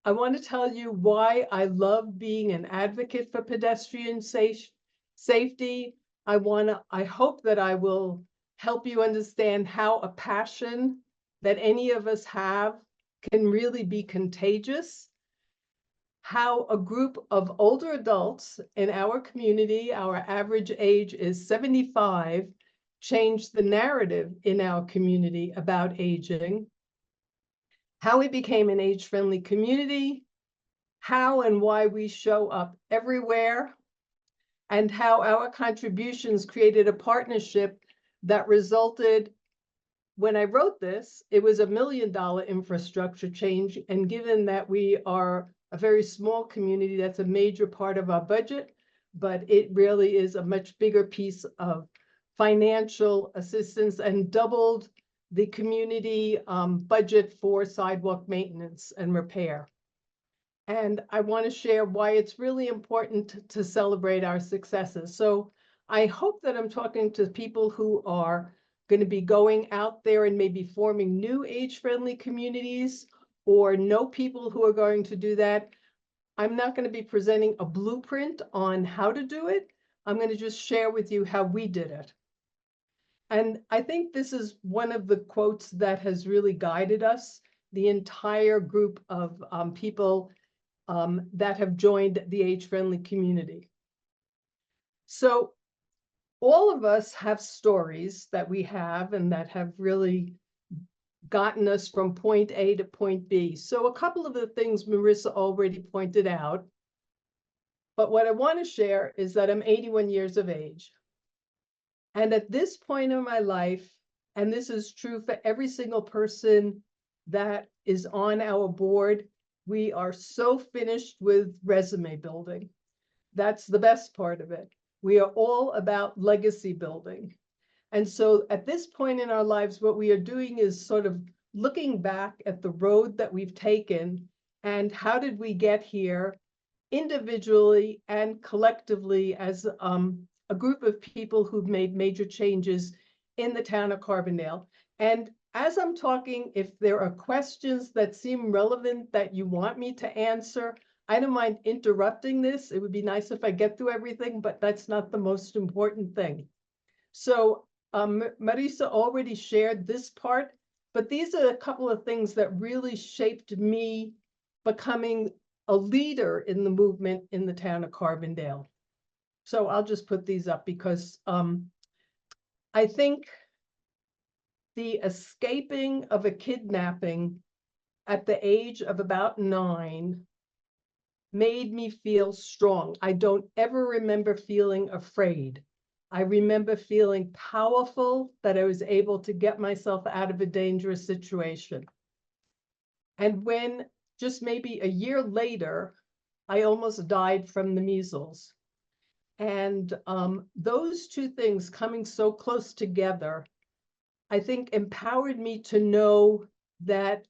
I want to tell you why I love being an advocate for pedestrian safety. I hope that I will help you understand how a passion that any of us have can really be contagious. How a group of older adults in our community, our average age is 75, changed the narrative in our community about aging. How we became an age-friendly community, how and why we show up everywhere, and how our contributions created a partnership that resulted, when I wrote this, it was $1 million infrastructure change. And given that we are a very small community, that's a major part of our budget, but it really is a much bigger piece of financial assistance and doubled the community budget for sidewalk maintenance and repair. And I want to share why it's really important to celebrate our successes. So I hope that I'm talking to people who are going to be going out there and maybe forming new age-friendly communities or know people who are going to do that. I'm not going to be presenting a blueprint on how to do it. I'm going to just share with you how we did it. And I think this is one of the quotes that has really guided us, the entire group of people that have joined the age-friendly community. So all of us have stories that we have and that have really gotten us from point A to point B. So a couple of the things Marissa already pointed out, but what I want to share is that I'm 81 years of age. And at this point in my life, and this is true for every single person that is on our board, we are so finished with resume building. That's the best part of it. We are all about legacy building. And so at this point in our lives, what we are doing is sort of looking back at the road that we've taken and how did we get here individually and collectively as a group of people who've made major changes in the town of Carbondale. And as I'm talking, if there are questions that seem relevant that you want me to answer, I don't mind interrupting this. It would be nice if I get through everything, but that's not the most important thing. So Marisa already shared this part, but these are a couple of things that really shaped me becoming a leader in the movement in the town of Carbondale. So I'll just put these up because I think the escaping of a kidnapping at the age of about 9 made me feel strong. I don't ever remember feeling afraid. I remember feeling powerful that I was able to get myself out of a dangerous situation. And when just maybe a year later, I almost died from the measles. And those two things coming so close together, I think empowered me to know that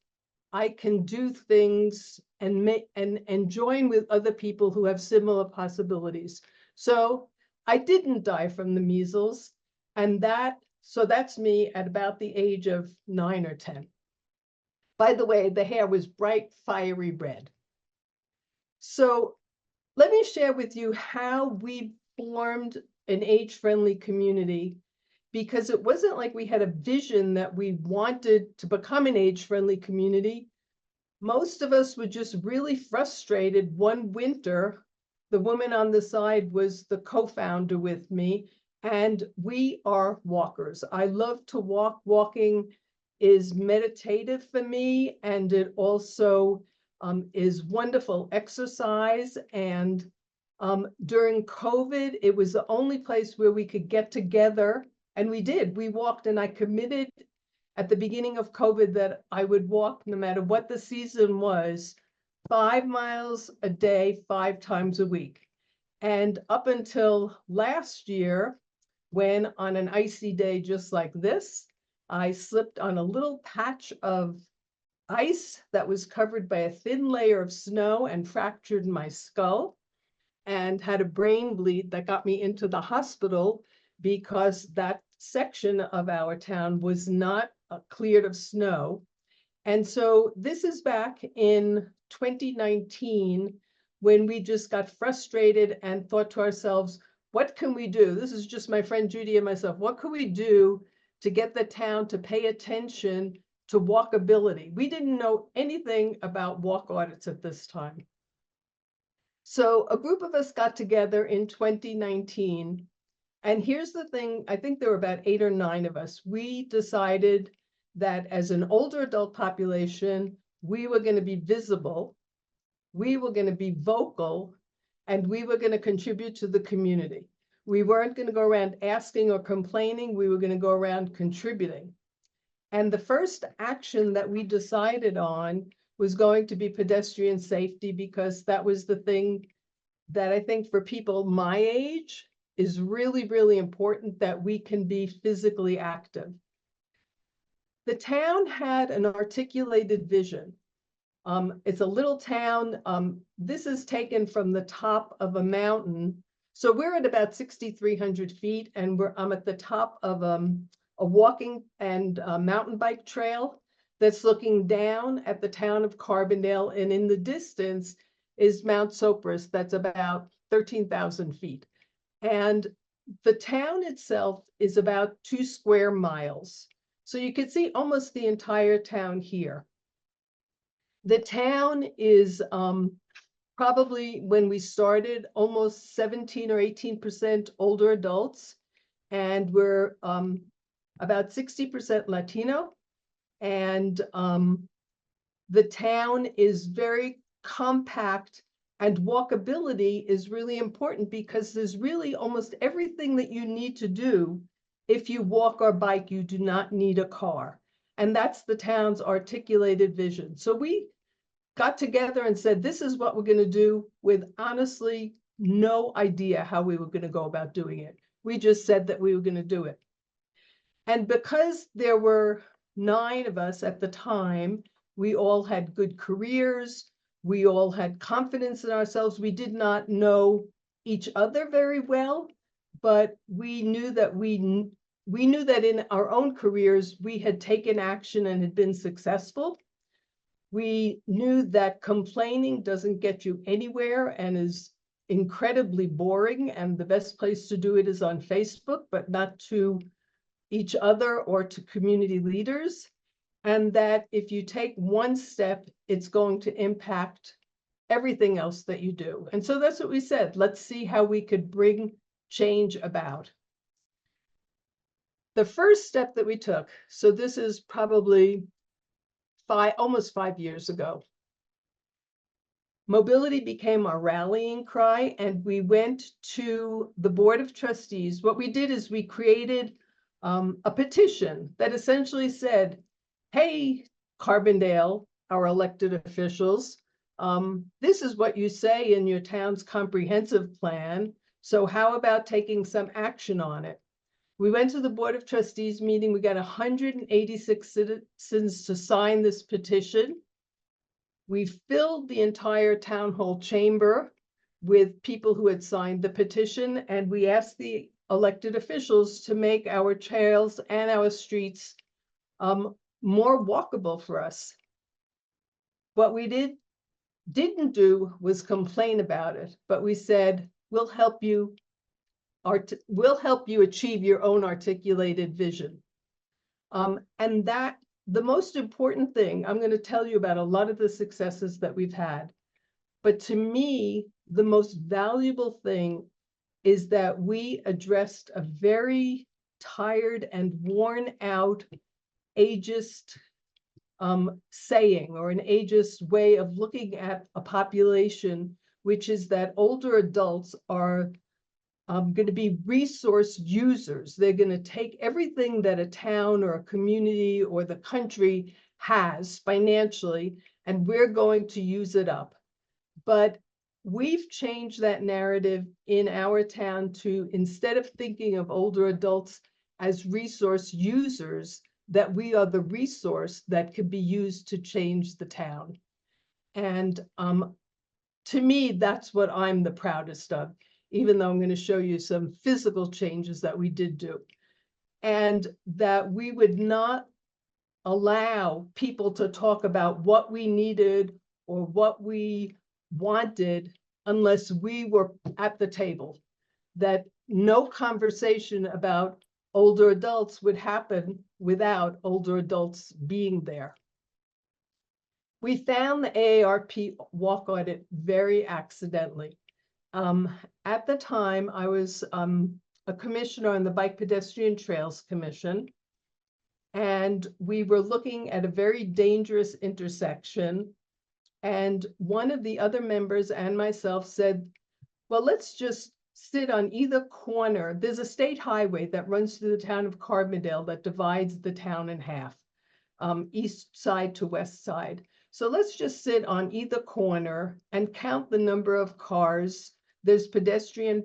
I can do things and join with other people who have similar possibilities. So I didn't die from the measles, and that's me at about the age of 9 or 10. By the way, the hair was bright, fiery red. So let me share with you how we formed an age-friendly community, because it wasn't like we had a vision that we wanted to become an age-friendly community. Most of us were just really frustrated. One winter, the woman on the side was the co-founder with me, and we are walkers. I love to walk. Walking is meditative for me, and it also is wonderful exercise. And during COVID, it was the only place where we could get together, and we did. We walked, and I committed at the beginning of COVID that I would walk, no matter what the season was, 5 miles a day, 5 times a week. And up until last year, when on an icy day just like this, I slipped on a little patch of ice that was covered by a thin layer of snow and fractured my skull and had a brain bleed that got me into the hospital because that section of our town was not cleared of snow. And so this is back in 2019 when we just got frustrated and thought to ourselves, what can we do? This is just my friend Judy and myself. What can we do to get the town to pay attention to walkability? We didn't know anything about walk audits at this time. So a group of us got together in 2019. And here's the thing, I think there were about 8 or 9 of us. We decided that as an older adult population, we were going to be visible, we were going to be vocal, and we were going to contribute to the community. We weren't going to go around asking or complaining, we were going to go around contributing. And the first action that we decided on was going to be pedestrian safety, because that was the thing that I think for people my age is really, really important, that we can be physically active. The town had an articulated vision. It's a little town. This is taken from the top of a mountain. So we're at about 6,300 feet, and I'm at the top of a a walking and mountain bike trail that's looking down at the town of Carbondale, and in the distance is Mount Sopris, that's about 13,000 feet. And the town itself is about 2 square miles. So you can see almost the entire town here. The town is probably, when we started, almost 17 or 18% older adults, and we're about 60% Latino. And the town is very compact, and walkability is really important because there's really almost everything that you need to do. If you walk or bike, you do not need a car. And that's the town's articulated vision. So we got together and said, this is what we're going to do, with honestly no idea how we were going to go about doing it. We just said that we were going to do it. And because there were 9 of us at the time, we all had good careers. We all had confidence in ourselves. We did not know each other very well, but we knew that we knew that in our own careers, we had taken action and had been successful. We knew that complaining doesn't get you anywhere and is incredibly boring, and the best place to do it is on Facebook, but not to each other or to community leaders. And that if you take one step, it's going to impact everything else that you do. And so that's what we said. Let's see how we could bring change about. The first step that we took, so this is probably almost 5 years ago, mobility became our rallying cry, and we went to the Board of Trustees. What we did is we created a petition that essentially said, hey, Carbondale, our elected officials, this is what you say in your town's comprehensive plan. So how about taking some action on it? We went to the Board of Trustees meeting. We got 186 citizens to sign this petition. We filled the entire town hall chamber with people who had signed the petition, and we asked the elected officials to make our trails and our streets more walkable for us. What we didn't do was complain about it, but we said, we'll help you achieve your own articulated vision. And that the most important thing, I'm going to tell you about a lot of the successes that we've had, but to me, the most valuable thing is that we addressed a very tired and worn out ageist saying, or an ageist way of looking at a population, which is that older adults are going to be resource users. They're going to take everything that a town or a community or the country has financially, and we're going to use it up. But we've changed that narrative in our town to, instead of thinking of older adults as resource users, that we are the resource that could be used to change the town. And to me, that's what I'm the proudest of, even though I'm going to show you some physical changes that we did do. And that we would not allow people to talk about what we needed or what we wanted unless we were at the table. That no conversation about older adults would happen without older adults being there. We found the AARP walk audit very accidentally. At the time, I was a commissioner on the Bike Pedestrian Trails Commission, and we were looking at a very dangerous intersection. And one of the other members and myself said, well, let's just sit on either corner. There's a state highway that runs through the town of Carbondale that divides the town in half, east side to west side. So let's just sit on either corner and count the number of cars. There's pedestrian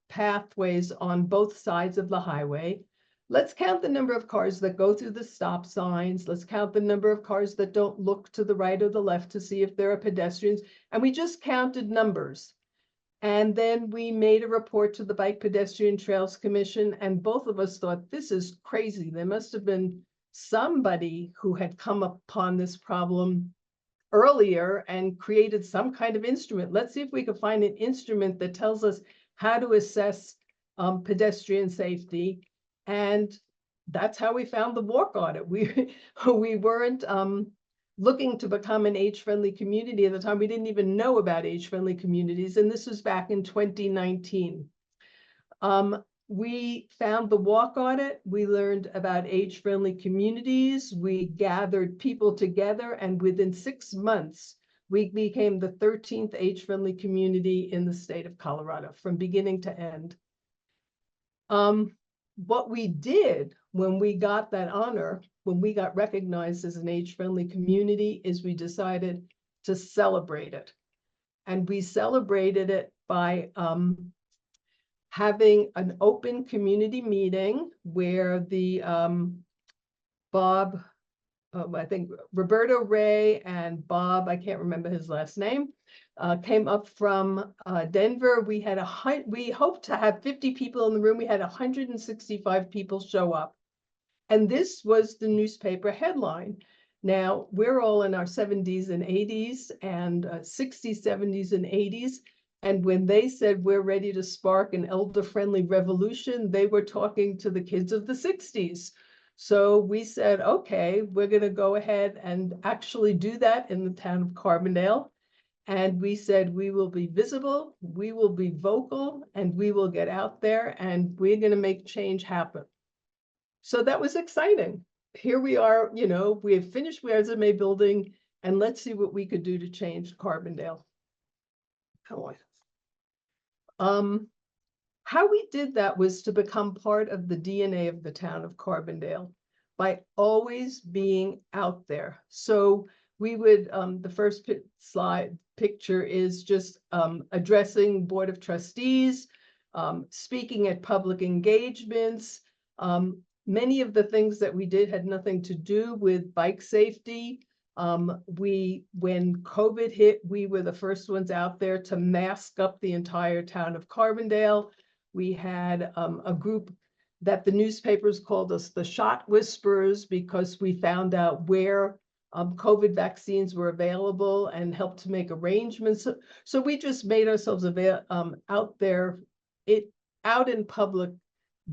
pathways on both sides of the highway. Let's count the number of cars that go through the stop signs. Let's count the number of cars that don't look to the right or the left to see if there are pedestrians. And we just counted numbers. And then we made a report to the Bike Pedestrian Trails Commission, and both of us thought, this is crazy. There must have been somebody who had come upon this problem earlier and created some kind of instrument. Let's see if we could find an instrument that tells us how to assess pedestrian safety. And that's how we found the walk audit. We weren't looking to become an age-friendly community at the time. We didn't even know about age-friendly communities, and this was back in 2019. We found the walk audit. We learned about age-friendly communities. We gathered people together, and within 6 months, we became the 13th age-friendly community in the state of Colorado from beginning to end. What we did when we got that honor, when we got recognized as an age-friendly community, is we decided to celebrate it. And we celebrated it by having an open community meeting where the I think Roberto Ray and Bob, I can't remember his last name, came up from Denver. We hoped to have 50 people in the room. We had 165 people show up. And this was the newspaper headline. Now, we're all in our 70s and 80s and 60s, 70s, and 80s. And when they said we're ready to spark an elder-friendly revolution, they were talking to the kids of the 60s. So we said, okay, we're going to go ahead and actually do that in the town of Carbondale. And we said, we will be visible, we will be vocal, and we will get out there, and we're going to make change happen. So that was exciting. Here we are, you know, we have finished resume building, and let's see what we could do to change Carbondale. How we did that was to become part of the DNA of the town of Carbondale by always being out there. So we would, the first picture is just addressing Board of Trustees, speaking at public engagements. Many of the things that we did had nothing to do with bike safety. When COVID hit, we were the first ones out there to mask up the entire town of Carbondale. We had a group that the newspapers called us the shot whisperers, because we found out where COVID vaccines were available and helped to make arrangements. So we just made ourselves out there, out in public,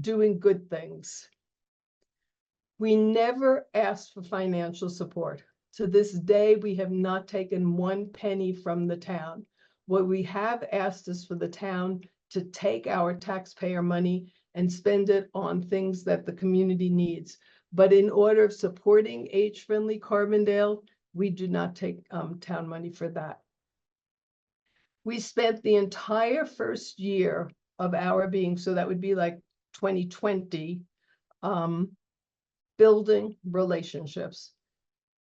doing good things. We never asked for financial support. To this day, we have not taken 1 penny from the town. What we have asked is for the town to take our taxpayer money and spend it on things that the community needs. But in order of supporting age-friendly Carbondale, we do not take town money for that. We spent the entire first year of our being, so that would be like 2020, building relationships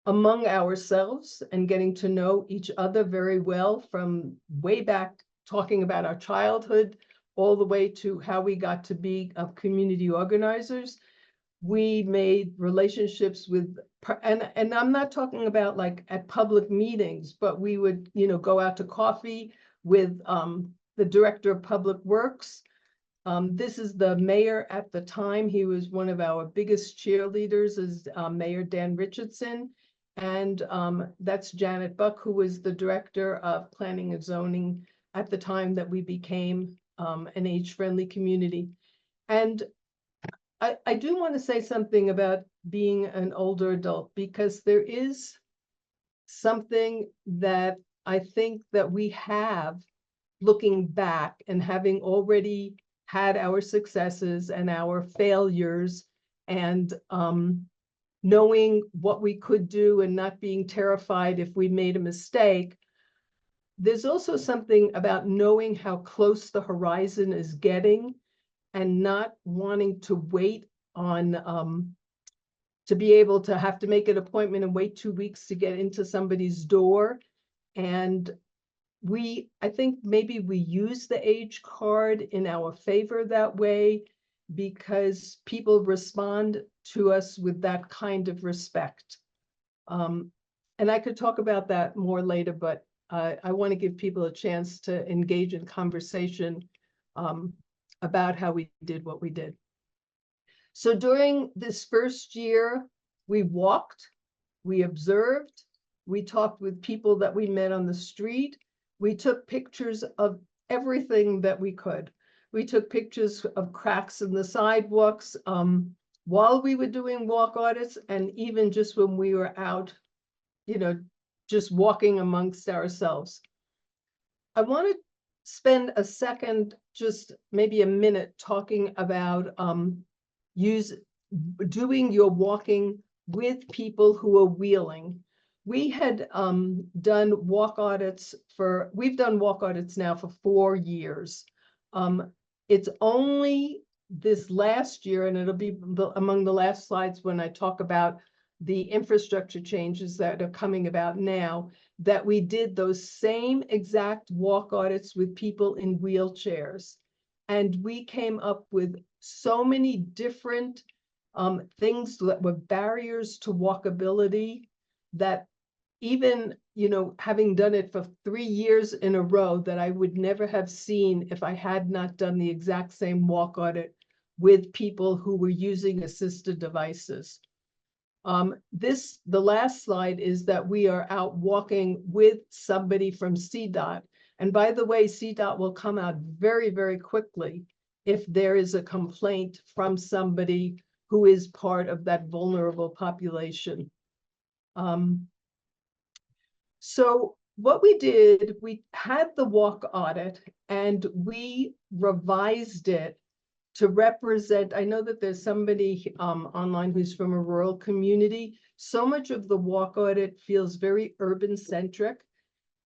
among ourselves and getting to know each other very well, from way back talking about our childhood all the way to how we got to be community organizers. We made relationships with, and I'm not talking about like at public meetings, but we would, you know, go out to coffee with the director of public works. This is the mayor at the time. He was one of our biggest cheerleaders, is Mayor Dan Richardson. And that's Janet Buck, who was the director of planning and zoning at the time that we became an age-friendly community. And I do want to say something about being an older adult, because there is something that I think that we have, looking back and having already had our successes and our failures, and knowing what we could do and not being terrified if we made a mistake. There's also something about knowing how close the horizon is getting and not wanting to wait on, to be able to have to make an appointment and wait 2 weeks to get into somebody's door. And I think maybe we use the age card in our favor that way, because people respond to us with that kind of respect. And I could talk about that more later, but I want to give people a chance to engage in conversation about how we did what we did. So during this first year, we walked, we observed, we talked with people that we met on the street. We took pictures of everything that we could. We took pictures of cracks in the sidewalks while we were doing walk audits, and even just when we were out, you know, just walking amongst ourselves. I want to spend a second, just maybe a minute, talking about doing your walking with people who are wheeling. We had done walk audits we've done walk audits now for 4 years. It's only this last year, and it'll be among the last slides when I talk about the infrastructure changes that are coming about now, that we did those same exact walk audits with people in wheelchairs. And we came up with so many different things that were barriers to walkability that even, you know, having done it for 3 years in a row, that I would never have seen if I had not done the exact same walk audit with people who were using assisted devices. The last slide is that we are out walking with somebody from CDOT. And by the way, CDOT will come out very, very quickly if there is a complaint from somebody who is part of that vulnerable population. So what we did, we had the walk audit and we revised it to represent. I know that there's somebody online who's from a rural community. So much of the walk audit feels very urban centric.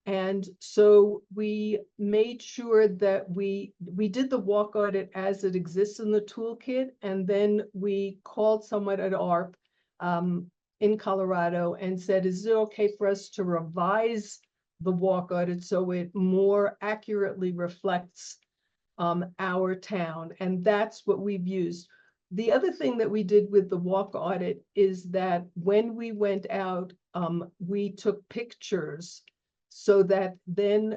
And so we made sure that we did the walk audit as it exists in the toolkit. And then we called someone at ARP in Colorado and said, is it okay for us to revise the walk audit so it more accurately reflects our town? And that's what we've used. The other thing that we did with the walk audit is that when we went out, we took pictures so that then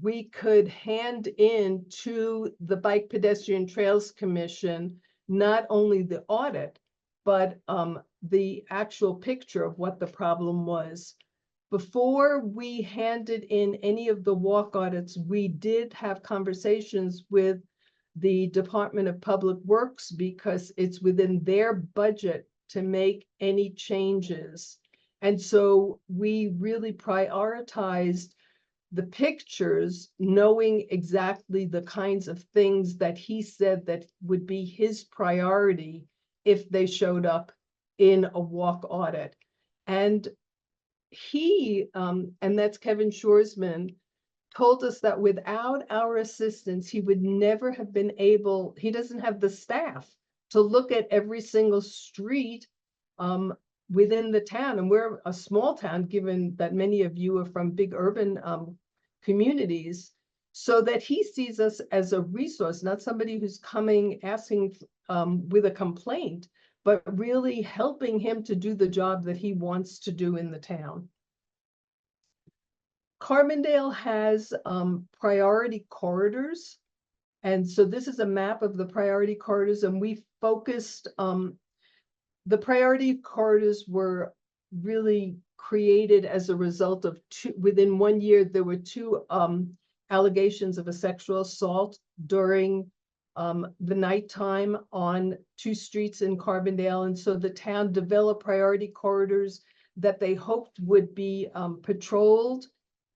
we could hand in to the Bike Pedestrian Trails Commission not only the audit, but the actual picture of what the problem was. Before we handed in any of the walk audits, we did have conversations with the Department of Public Works because it's within their budget to make any changes. And so we really prioritized the pictures, knowing exactly the kinds of things that he said that would be his priority if they showed up in a walk audit. And he, and that's Kevin Shoresman, told us that without our assistance, he would never have been able, he doesn't have the staff to look at every single street within the town. And we're a small town, given that many of you are from big urban communities, so that he sees us as a resource, not somebody who's coming asking with a complaint, but really helping him to do the job that he wants to do in the town. Carbondale has priority corridors. And so this is a map of the priority corridors, and we focused, the priority corridors were really created as a result of within 1 year, there were 2 allegations of a sexual assault during the nighttime on 2 streets in Carbondale. And so the town developed priority corridors that they hoped would be patrolled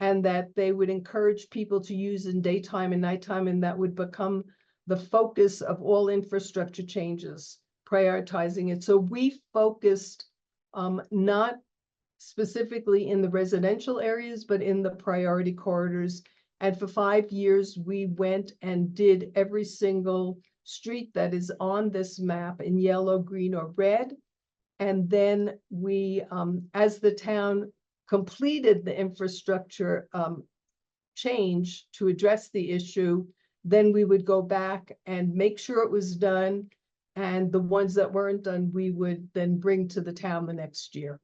and that they would encourage people to use in daytime and nighttime, and that would become the focus of all infrastructure changes, prioritizing it. So we focused not specifically in the residential areas, but in the priority corridors. And for 5 years, we went and did every single street that is on this map in yellow, green, or red. And then we, as the town completed the infrastructure change to address the issue, then we would go back and make sure it was done. And the ones that weren't done, we would then bring to the town the next year.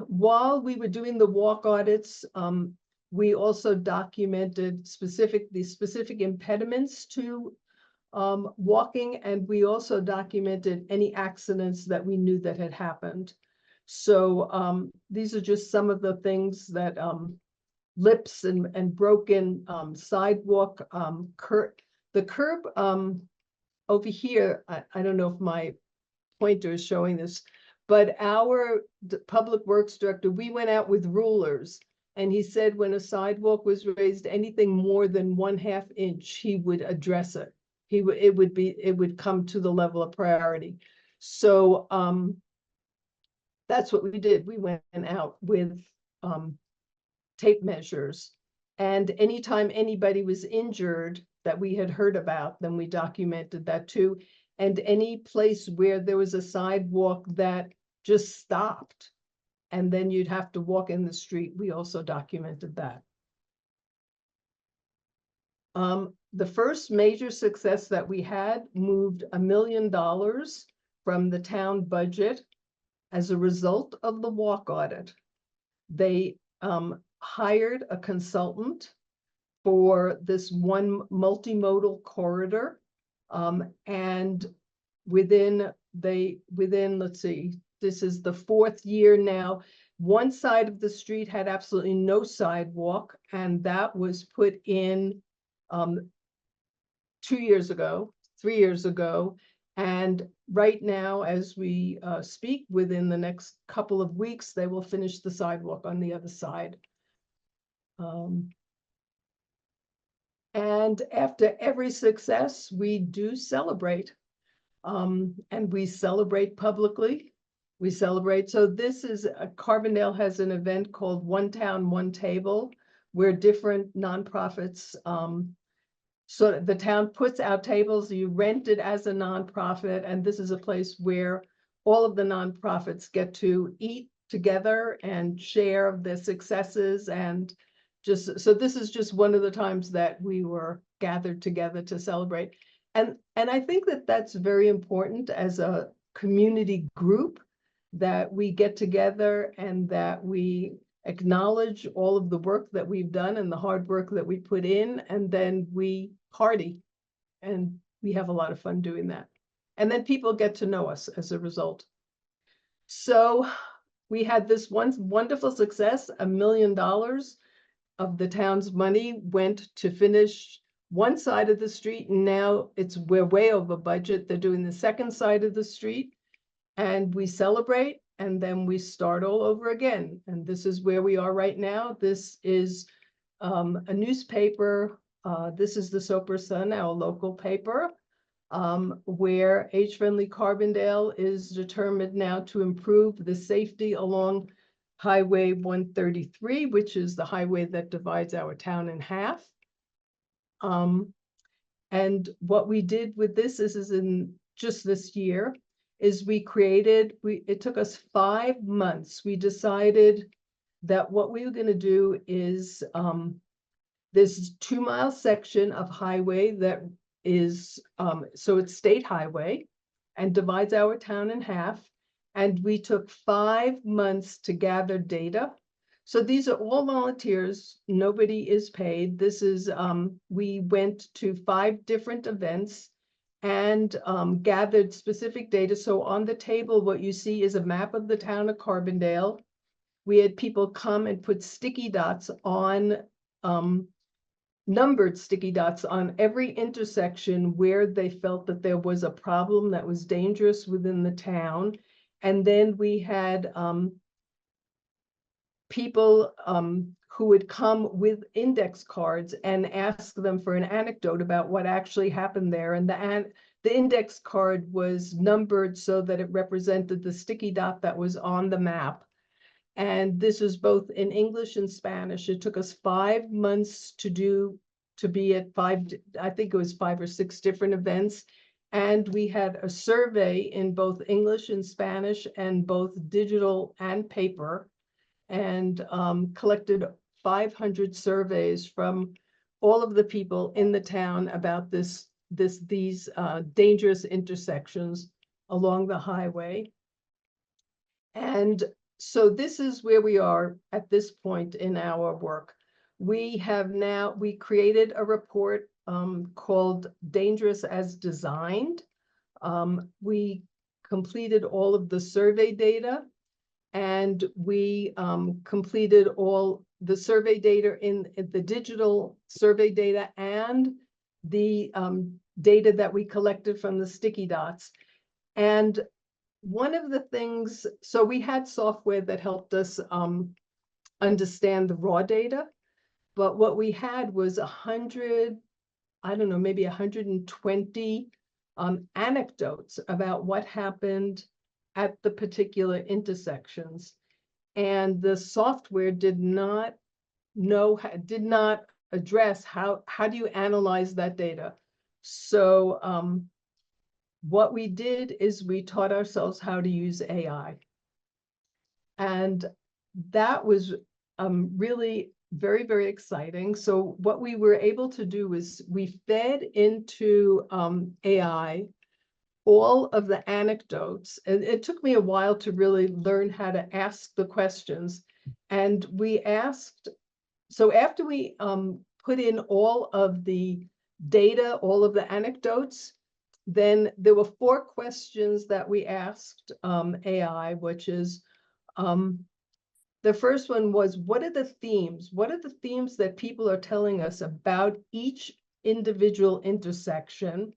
while we were doing the walk audits, we also documented the specific impediments to walking, and we also documented any accidents that we knew that had happened. So these are just some of the things that lips and broken sidewalk the curb over here. I don't know if my pointer is showing this, but our public works director, we went out with rulers, and he said when a sidewalk was raised anything more than 1/2 inch, he would address it. It would come to the level of priority. So that's what we did. We went out with tape measures, and anytime anybody was injured that we had heard about, then we documented that too. And any place where there was a sidewalk that just stopped, and then you'd have to walk in the street, we also documented that. The first major success that we had moved $1 million from the town budget as a result of the walk audit. They hired a consultant for this one multimodal corridor. And within, let's see, this is the 4th year now. One side of the street had absolutely no sidewalk, and that was put in 2 years ago, 3 years ago. And right now, as we speak, within the next couple of weeks, they will finish the sidewalk on the other side. And after every success, we do celebrate. And we celebrate publicly. We celebrate. So this is, Carbondale has an event called One Town, One Table, where different nonprofits, so the town puts out tables, you rent it as a nonprofit, and this is a place where all of the nonprofits get to eat together and share their successes. And just, so this is just one of the times that we were gathered together to celebrate. And I think that that's very important as a community group, that we get together and that we acknowledge all of the work that we've done and the hard work that we put in, and then we party, and we have a lot of fun doing that. And then people get to know us as a result. So we had this one wonderful success. $1 million of the town's money went to finish one side of the street, and now we're way over budget. They're doing the second side of the street, and we celebrate, and then we start all over again. And this is where we are right now. This is a newspaper. This is the Soper Sun, our local paper, where Age-Friendly Carbondale is determined now to improve the safety along Highway 133, which is the highway that divides our town in half. And what we did with this is in just this year, is it took us 5 months. We decided that what we were going to do is this 2-mile section of highway that is, so it's state highway and divides our town in half. And we took 5 months to gather data. So these are all volunteers. Nobody is paid. This is, we went to 5 different events and gathered specific data. So on the table, what you see is a map of the town of Carbondale. We had people come and put sticky dots on, numbered sticky dots on every intersection where they felt that there was a problem that was dangerous within the town. And then we had people who would come with index cards and ask them for an anecdote about what actually happened there. And the index card was numbered so that it represented the sticky dot that was on the map. And this was both in English and Spanish. It took us 5 months to be at 5, I think it was 5 or 6 different events. And we had a survey in both English and Spanish and both digital and paper, and collected 500 surveys from all of the people in the town about these dangerous intersections along the highway. And so this is where we are at this point in our work. We created a report called Dangerous as Designed. We completed all of the survey data, and we completed all the survey data in the digital survey data and the data that we collected from the sticky dots. And one of the things, so we had software that helped us understand the raw data, but what we had was 100, I don't know, maybe 120 anecdotes about what happened at the particular intersections. And the software did not address how do you analyze that data. So what we did is we taught ourselves how to use AI. And that was really very, very exciting. So what we were able to do is we fed into AI all of the anecdotes. And it took me a while to really learn how to ask the questions. And we asked, so after we put in all of the data, all of the anecdotes, then there were 4 questions that we asked AI, which is, the first one was, what are the themes? What are the themes that people are telling us about each individual intersection?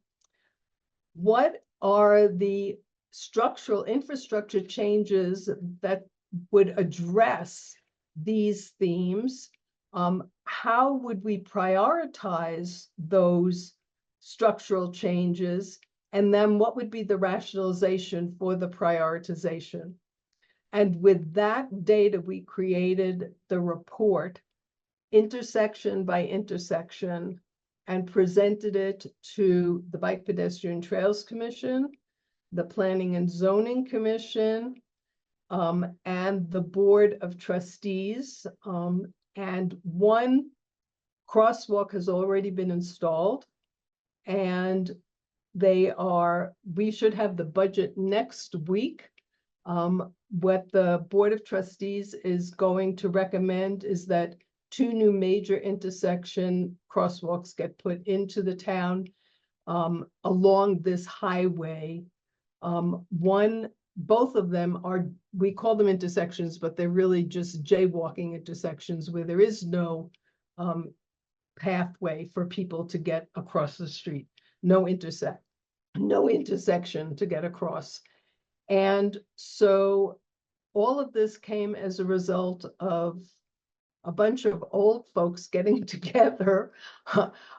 What are the structural infrastructure changes that would address these themes? How would we prioritize those structural changes? And then what would be the rationalization for the prioritization? And with that data, we created the report, intersection by intersection, and presented it to the Bike Pedestrian Trails Commission, the Planning and Zoning Commission, and the Board of Trustees. And one crosswalk has already been installed, and we should have the budget next week. What the Board of Trustees is going to recommend is that 2 new major intersection crosswalks get put into the town along this highway. Both of them we call them intersections, but they're really just jaywalking intersections where there is no pathway for people to get across the street, no intersection to get across. And so all of this came as a result of a bunch of old folks getting together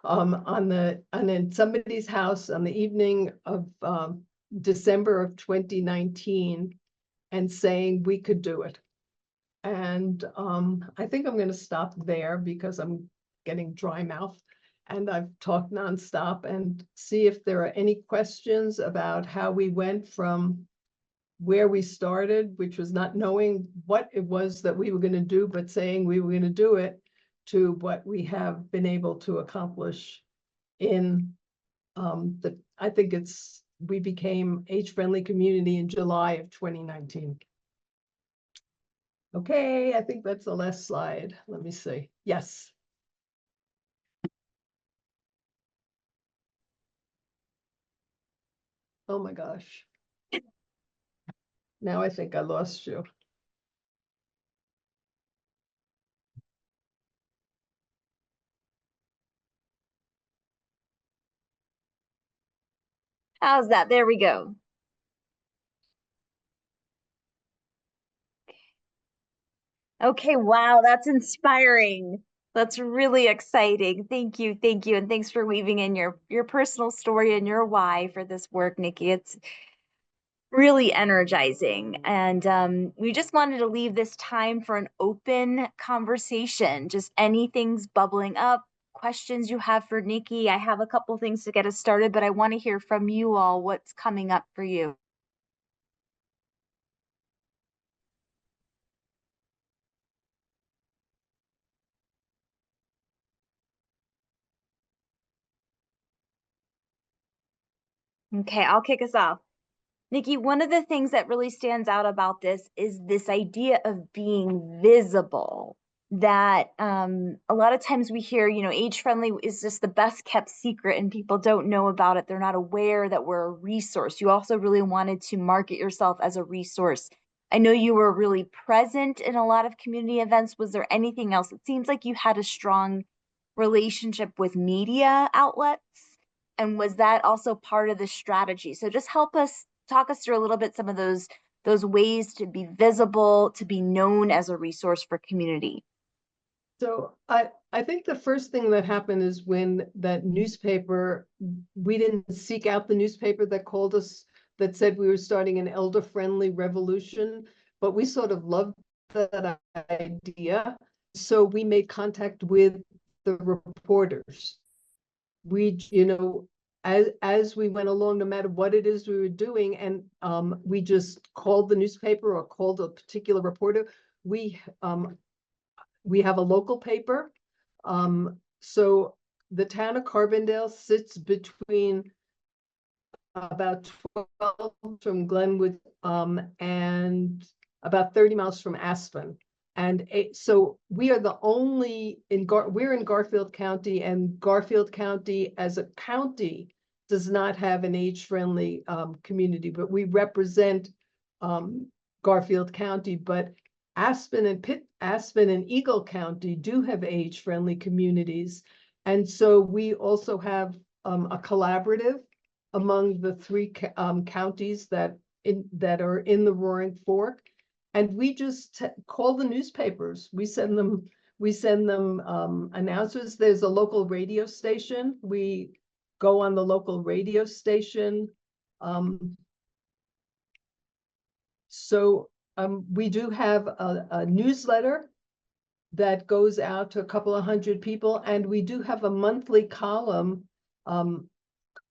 in somebody's house on the evening of December of 2019 and saying we could do it. And I think I'm going to stop there because I'm getting dry mouth and I've talked nonstop, and see if there are any questions about how we went from where we started, which was not knowing what it was that we were going to do, but saying we were going to do it, to what we have been able to accomplish in I think we became age-friendly community in July of 2019. Okay, I think that's the last slide. Let me see. Yes. Oh my gosh. Now I think I lost you. How's that? There we go. Okay, wow, that's inspiring. That's really exciting. Thank you, and thanks for weaving in your personal story and your why for this work, Nikki. It's really energizing. And we just wanted to leave this time for an open conversation. Just anything's bubbling up, questions you have for Nikki. I have a couple things to get us started, but I want to hear from you all what's coming up for you. Okay, I'll kick us off. Nikki, one of the things that really stands out about this is this idea of being visible. That a lot of times we hear, age friendly is just the best kept secret and people don't know about it. They're not aware that we're a resource. You also really wanted to market yourself as a resource. I know you were really present in a lot of community events. Was there anything else? It seems like you had a strong relationship with media outlets. And was that also part of the strategy? So just talk us through a little bit some of those ways to be visible, to be known as a resource for community. So I think the first thing that happened is when that newspaper, we didn't seek out the newspaper that called us, that said we were starting an elder-friendly revolution, but we sort of loved that idea. So we made contact with the reporters. We, as we went along, no matter what it is we were doing, and we just called the newspaper or called a particular reporter. We have a local paper. So the town of Carbondale sits between about 12 from Glenwood and about 30 miles from Aspen. And so we are the only, we're in Garfield County, and Garfield County as a county does not have an age-friendly community, but we represent Garfield County. But Aspen and Eagle County do have age-friendly communities. And so we also have a collaborative among the three counties that are in the Roaring Fork. And we just call the newspapers. We send them announcements. There's a local radio station. We go on the local radio station. We do have a newsletter that goes out to a couple of hundred people, and we do have a monthly column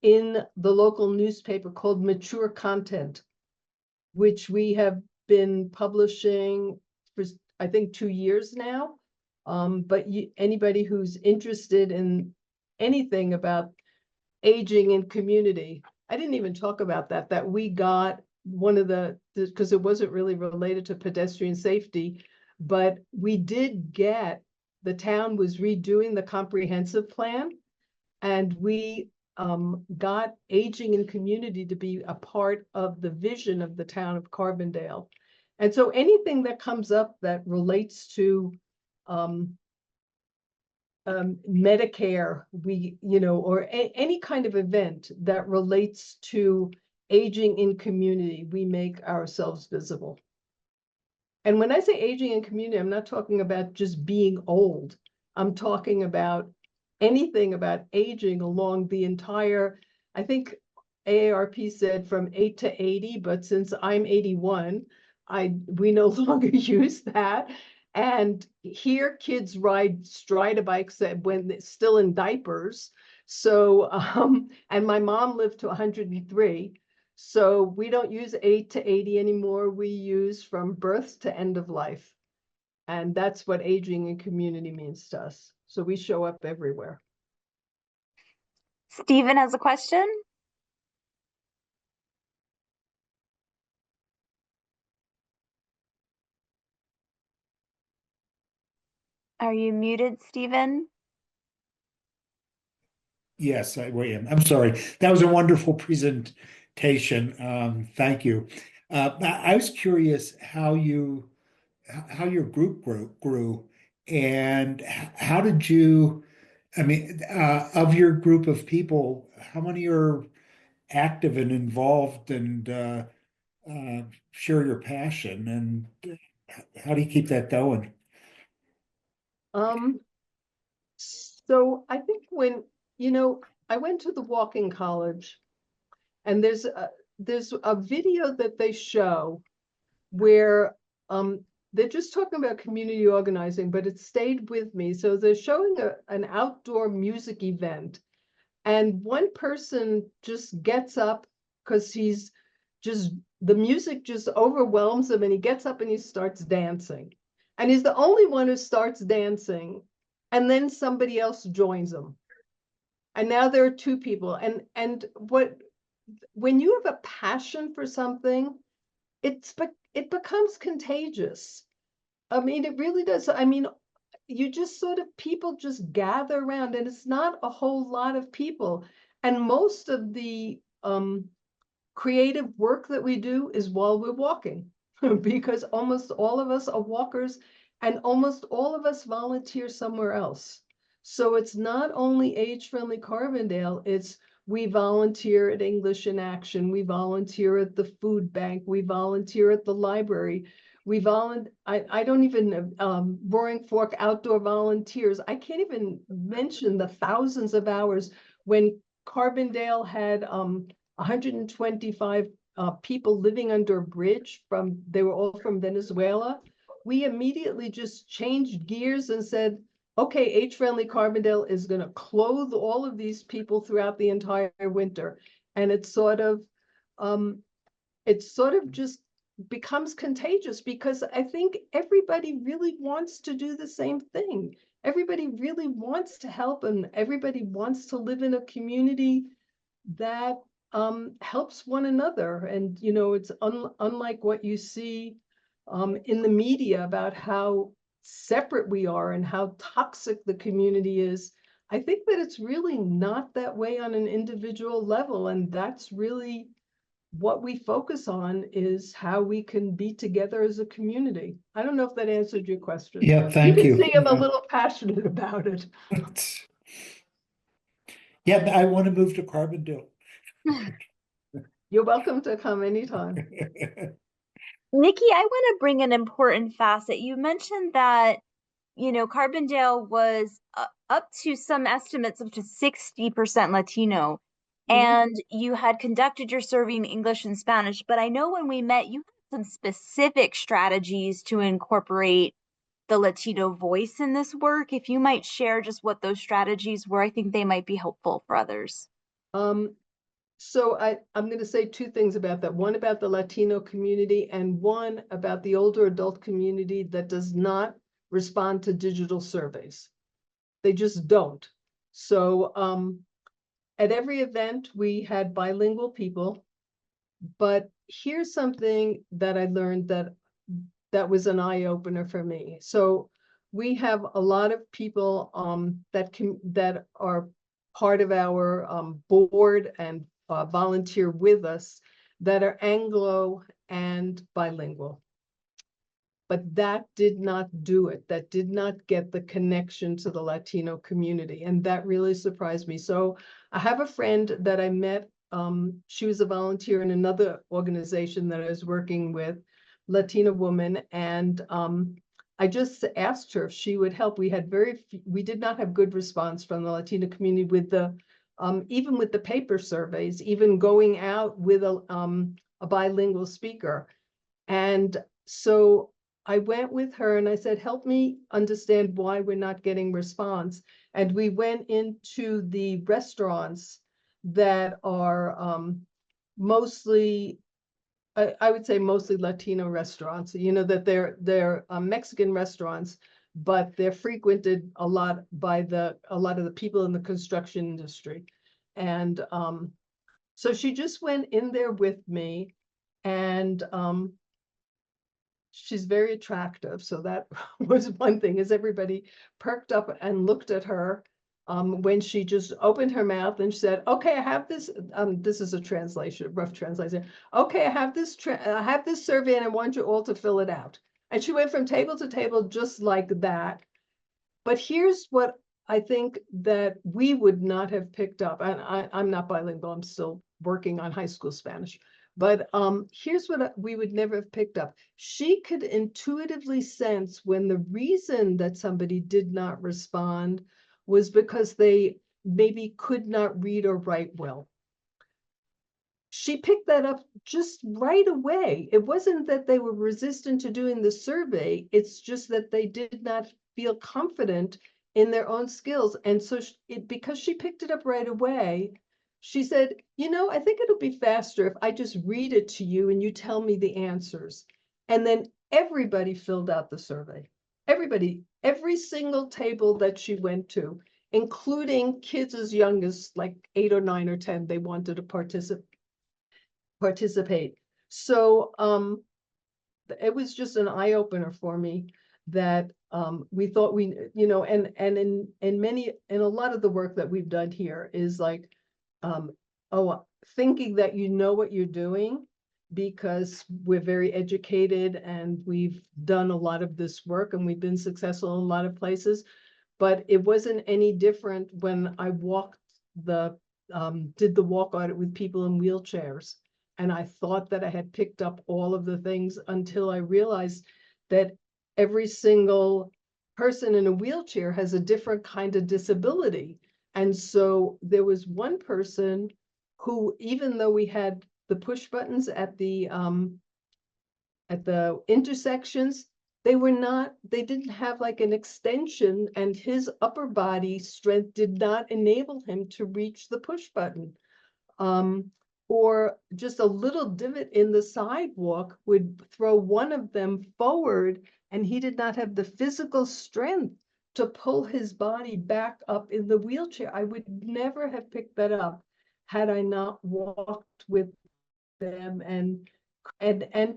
in the local newspaper called Mature Content, which we have been publishing for, I think, 2 years now. But anybody who's interested in anything about aging in community, I didn't even talk about that we got one of because it wasn't really related to pedestrian safety, but we did get, the town was redoing the comprehensive plan, and we got aging in community to be a part of the vision of the town of Carbondale. And so anything that comes up that relates to Medicare, or any kind of event that relates to aging in community, we make ourselves visible. And when I say aging in community, I'm not talking about just being old. I'm talking about anything about aging along the entire, I think AARP said from 8 to 80, but since I'm 81, we no longer use that. And here kids ride Strida bikes when they're still in diapers. So, and my mom lived to 103. So we don't use 8 to 80 anymore. We use from birth to end of life. And that's what aging in community means to us. So we show up everywhere. Stephen has a question. Are you muted, Stephen? Yes, I am. I'm sorry. That was a wonderful presentation. Thank you. I was curious how your group grew, and how did you, of your group of people, how many are active and involved and share your passion, and how do you keep that going? So I think when, I went to the walking college, and there's a video that they show where they're just talking about community organizing, but it stayed with me. So they're showing an outdoor music event, and one person just gets up because the music just overwhelms him, and he gets up and he starts dancing. And he's the only one who starts dancing, and then somebody else joins him. And now there are two people. And what when you have a passion for something, it becomes contagious. I mean, it really does. I mean, you just sort of, people just gather around, and it's not a whole lot of people. And most of the creative work that we do is while we're walking, because almost all of us are walkers, and almost all of us volunteer somewhere else. So it's not only age-friendly Carbondale, it's we volunteer at English in Action, we volunteer at the food bank, we volunteer at the library. I don't even, Roaring Fork Outdoor Volunteers. I can't even mention the thousands of hours when Carbondale had 125 people living under a bridge they were all from Venezuela. We immediately just changed gears and said, okay, age-friendly Carbondale is going to clothe all of these people throughout the entire winter. And it's sort of just becomes contagious, because I think everybody really wants to do the same thing. Everybody really wants to help, and everybody wants to live in a community that helps one another. And, you know, it's unlike what you see in the media about how separate we are and how toxic the community is. I think that it's really not that way on an individual level. And that's really what we focus on, is how we can be together as a community. I don't know if that answered your question. Yeah, thank You you. can see I'm a little passionate about it. Yeah, I want to move to Carbondale. You're welcome to come anytime. Nikki, I want to bring an important facet. You mentioned that, you know, Carbondale was up to some estimates up to 60% Latino, and you had conducted your survey in English and Spanish. But I know when we met, you had some specific strategies to incorporate the Latino voice in this work. If you might share just what those strategies were, I think they might be helpful for others. So I'm going to say two things about that. One about the Latino community, and one about the older adult community that does not respond to digital surveys. They just don't. So at every event, we had bilingual people. But here's something that I learned that was an eye-opener for me. So we have a lot of people that are part of our board and volunteer with us that are Anglo and bilingual. But that did not do it. That did not get the connection to the Latino community. And that really surprised me. So I have a friend that I met. She was a volunteer in another organization that I was working with, Latina woman. And I just asked her if she would help. We did not have good response from the Latino community with even with the paper surveys, even going out with a bilingual speaker. And so I went with her and I said, help me understand why we're not getting response. And we went into the restaurants that are mostly, I would say mostly Latino restaurants, you know, that they're Mexican restaurants, but they're frequented a lot by a lot of the people in the construction industry. And so she just went in there with me, and she's very attractive. So that was one thing, is everybody perked up and looked at her when she just opened her mouth and she said, okay, I have this, this is a translation, rough translation. Okay, I have this survey and I want you all to fill it out. And she went from table to table just like that. But here's what I think that we would not have picked up. And I'm not bilingual, I'm still working on high school Spanish. But here's what we would never have picked up. She could intuitively sense when the reason that somebody did not respond was because they maybe could not read or write well. She picked that up just right away. It wasn't that they were resistant to doing the survey. It's just that they did not feel confident in their own skills. And so because she picked it up right away, she said, you know, I think it'll be faster if I just read it to you and you tell me the answers. And then everybody filled out the survey. Everybody, every single table that she went to, including kids as young as like 8 or 9 or 10, they wanted to participate. participate. So it was just an eye opener for me that we thought we, you know, and in a lot of the work that we've done here is like, thinking that you know what you're doing because we're very educated and we've done a lot of this work and we've been successful in a lot of places. But it wasn't any different when I did the walk audit with people in wheelchairs. And I thought that I had picked up all of the things until I realized that every single person in a wheelchair has a different kind of disability. And so there was one person who, even though we had the push buttons at the intersections, they didn't have like an extension, and his upper body strength did not enable him to reach the push button. Or just a little divot in the sidewalk would throw one of them forward, and he did not have the physical strength to pull his body back up in the wheelchair. I would never have picked that up had I not walked with them. And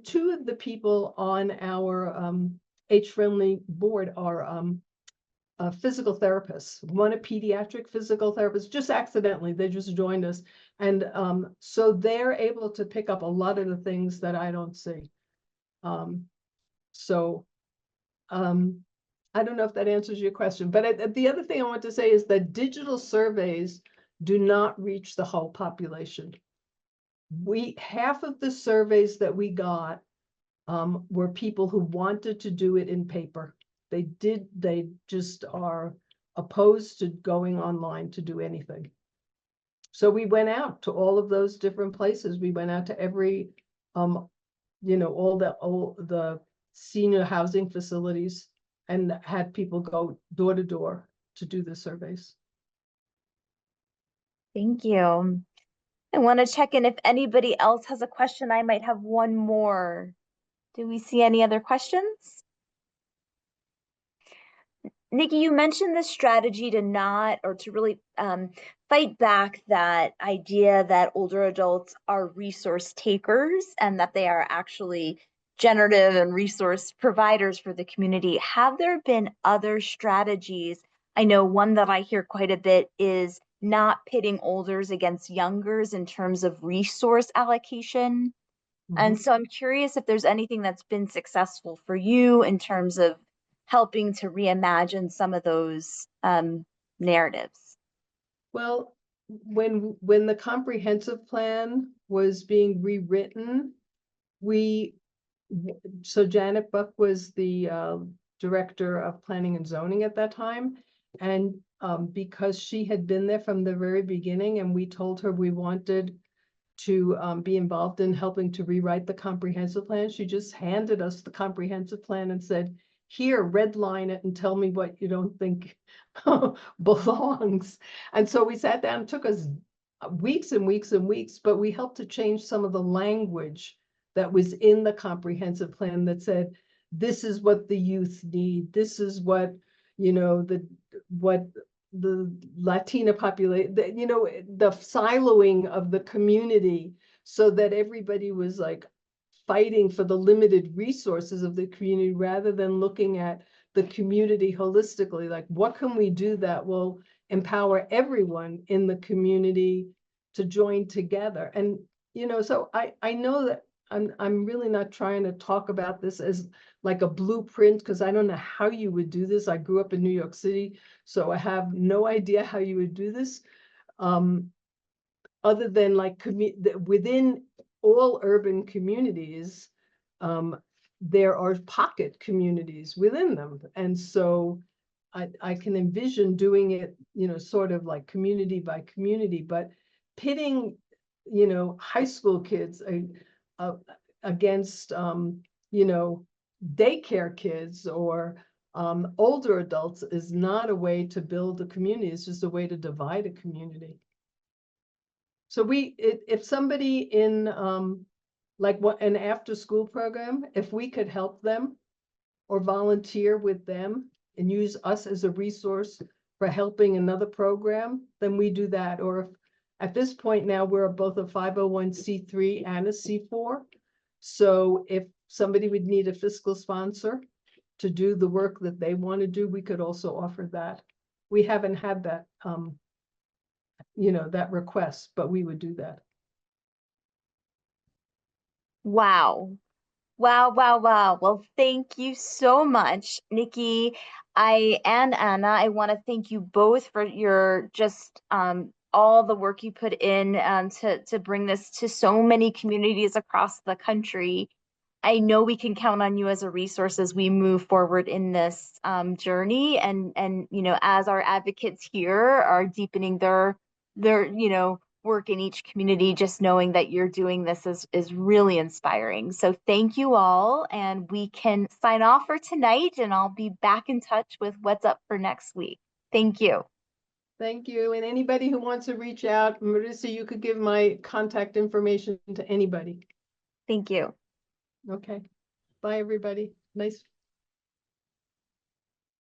two of the people on our H-Friendly board are physical therapists. One a pediatric physical therapist, just accidentally, they just joined us. And so they're able to pick up a lot of the things that I don't see. I don't know if that answers your question, but the other thing I want to say is that digital surveys do not reach the whole population. Half of the surveys that we got were people who wanted to do it in paper. They just are opposed to going online to do anything. So we went out to all of those different places. We went out to every, you know, all the senior housing facilities and had people go door to door to do the surveys. Thank you. I want to check in if anybody else has a question. I might have one more. Do we see any other questions? Nikki, you mentioned the strategy to not, or to really fight back that idea that older adults are resource takers and that they are actually generative and resource providers for the community. Have there been other strategies? I know one that I hear quite a bit is not pitting olders against youngers in terms of resource allocation. And so I'm curious if there's anything that's been successful for you in terms of helping to reimagine some of those narratives. Well, when the comprehensive plan was being rewritten, so Janet Buck was the director of planning and zoning at that time. And because she had been there from the very beginning, and we told her we wanted to be involved in helping to rewrite the comprehensive plan, she just handed us the comprehensive plan and said, here, redline it and tell me what you don't think belongs. And so we sat down. It took us weeks and weeks and weeks, but we helped to change some of the language that was in the comprehensive plan that said, this is what the youth need. This is what, you know, what the Latina population, you know, the siloing of the community so that everybody was like fighting for the limited resources of the community rather than looking at the community holistically. Like, what can we do that will empower everyone in the community to join together? And, you know, so I know that I'm really not trying to talk about this as like a blueprint, because I don't know how you would do this. I grew up in New York City, so I have no idea how you would do this. Other than like within all urban communities, there are pocket communities within them. And so I can envision doing it, you know, sort of like community by community, but pitting, you know, high school kids against, you know, daycare kids or older adults is not a way to build a community. It's just a way to divide a community. So if somebody in like an after school program, if we could help them or volunteer with them and use us as a resource for helping another program, then we do that. Or if At this point now, we're both a 501c3 and a C4. So if somebody would need a fiscal sponsor to do the work that they want to do, we could also offer that. We haven't had that, that request, but we would do that. Wow. Wow, wow, wow. Well, thank you so much, Nikki. And Anna, I want to thank you both for your just all the work you put in to bring this to so many communities across the country. I know we can count on you as a resource as we move forward in this journey, and as our advocates here are deepening their work in each community, just knowing that you're doing this is really inspiring. So thank you all, and we can sign off for tonight, and I'll be back in touch with what's up for next week. Thank you. Thank you. And anybody who wants to reach out, Marissa, you could give my contact information to anybody. Thank you. Okay. Bye, everybody. Nice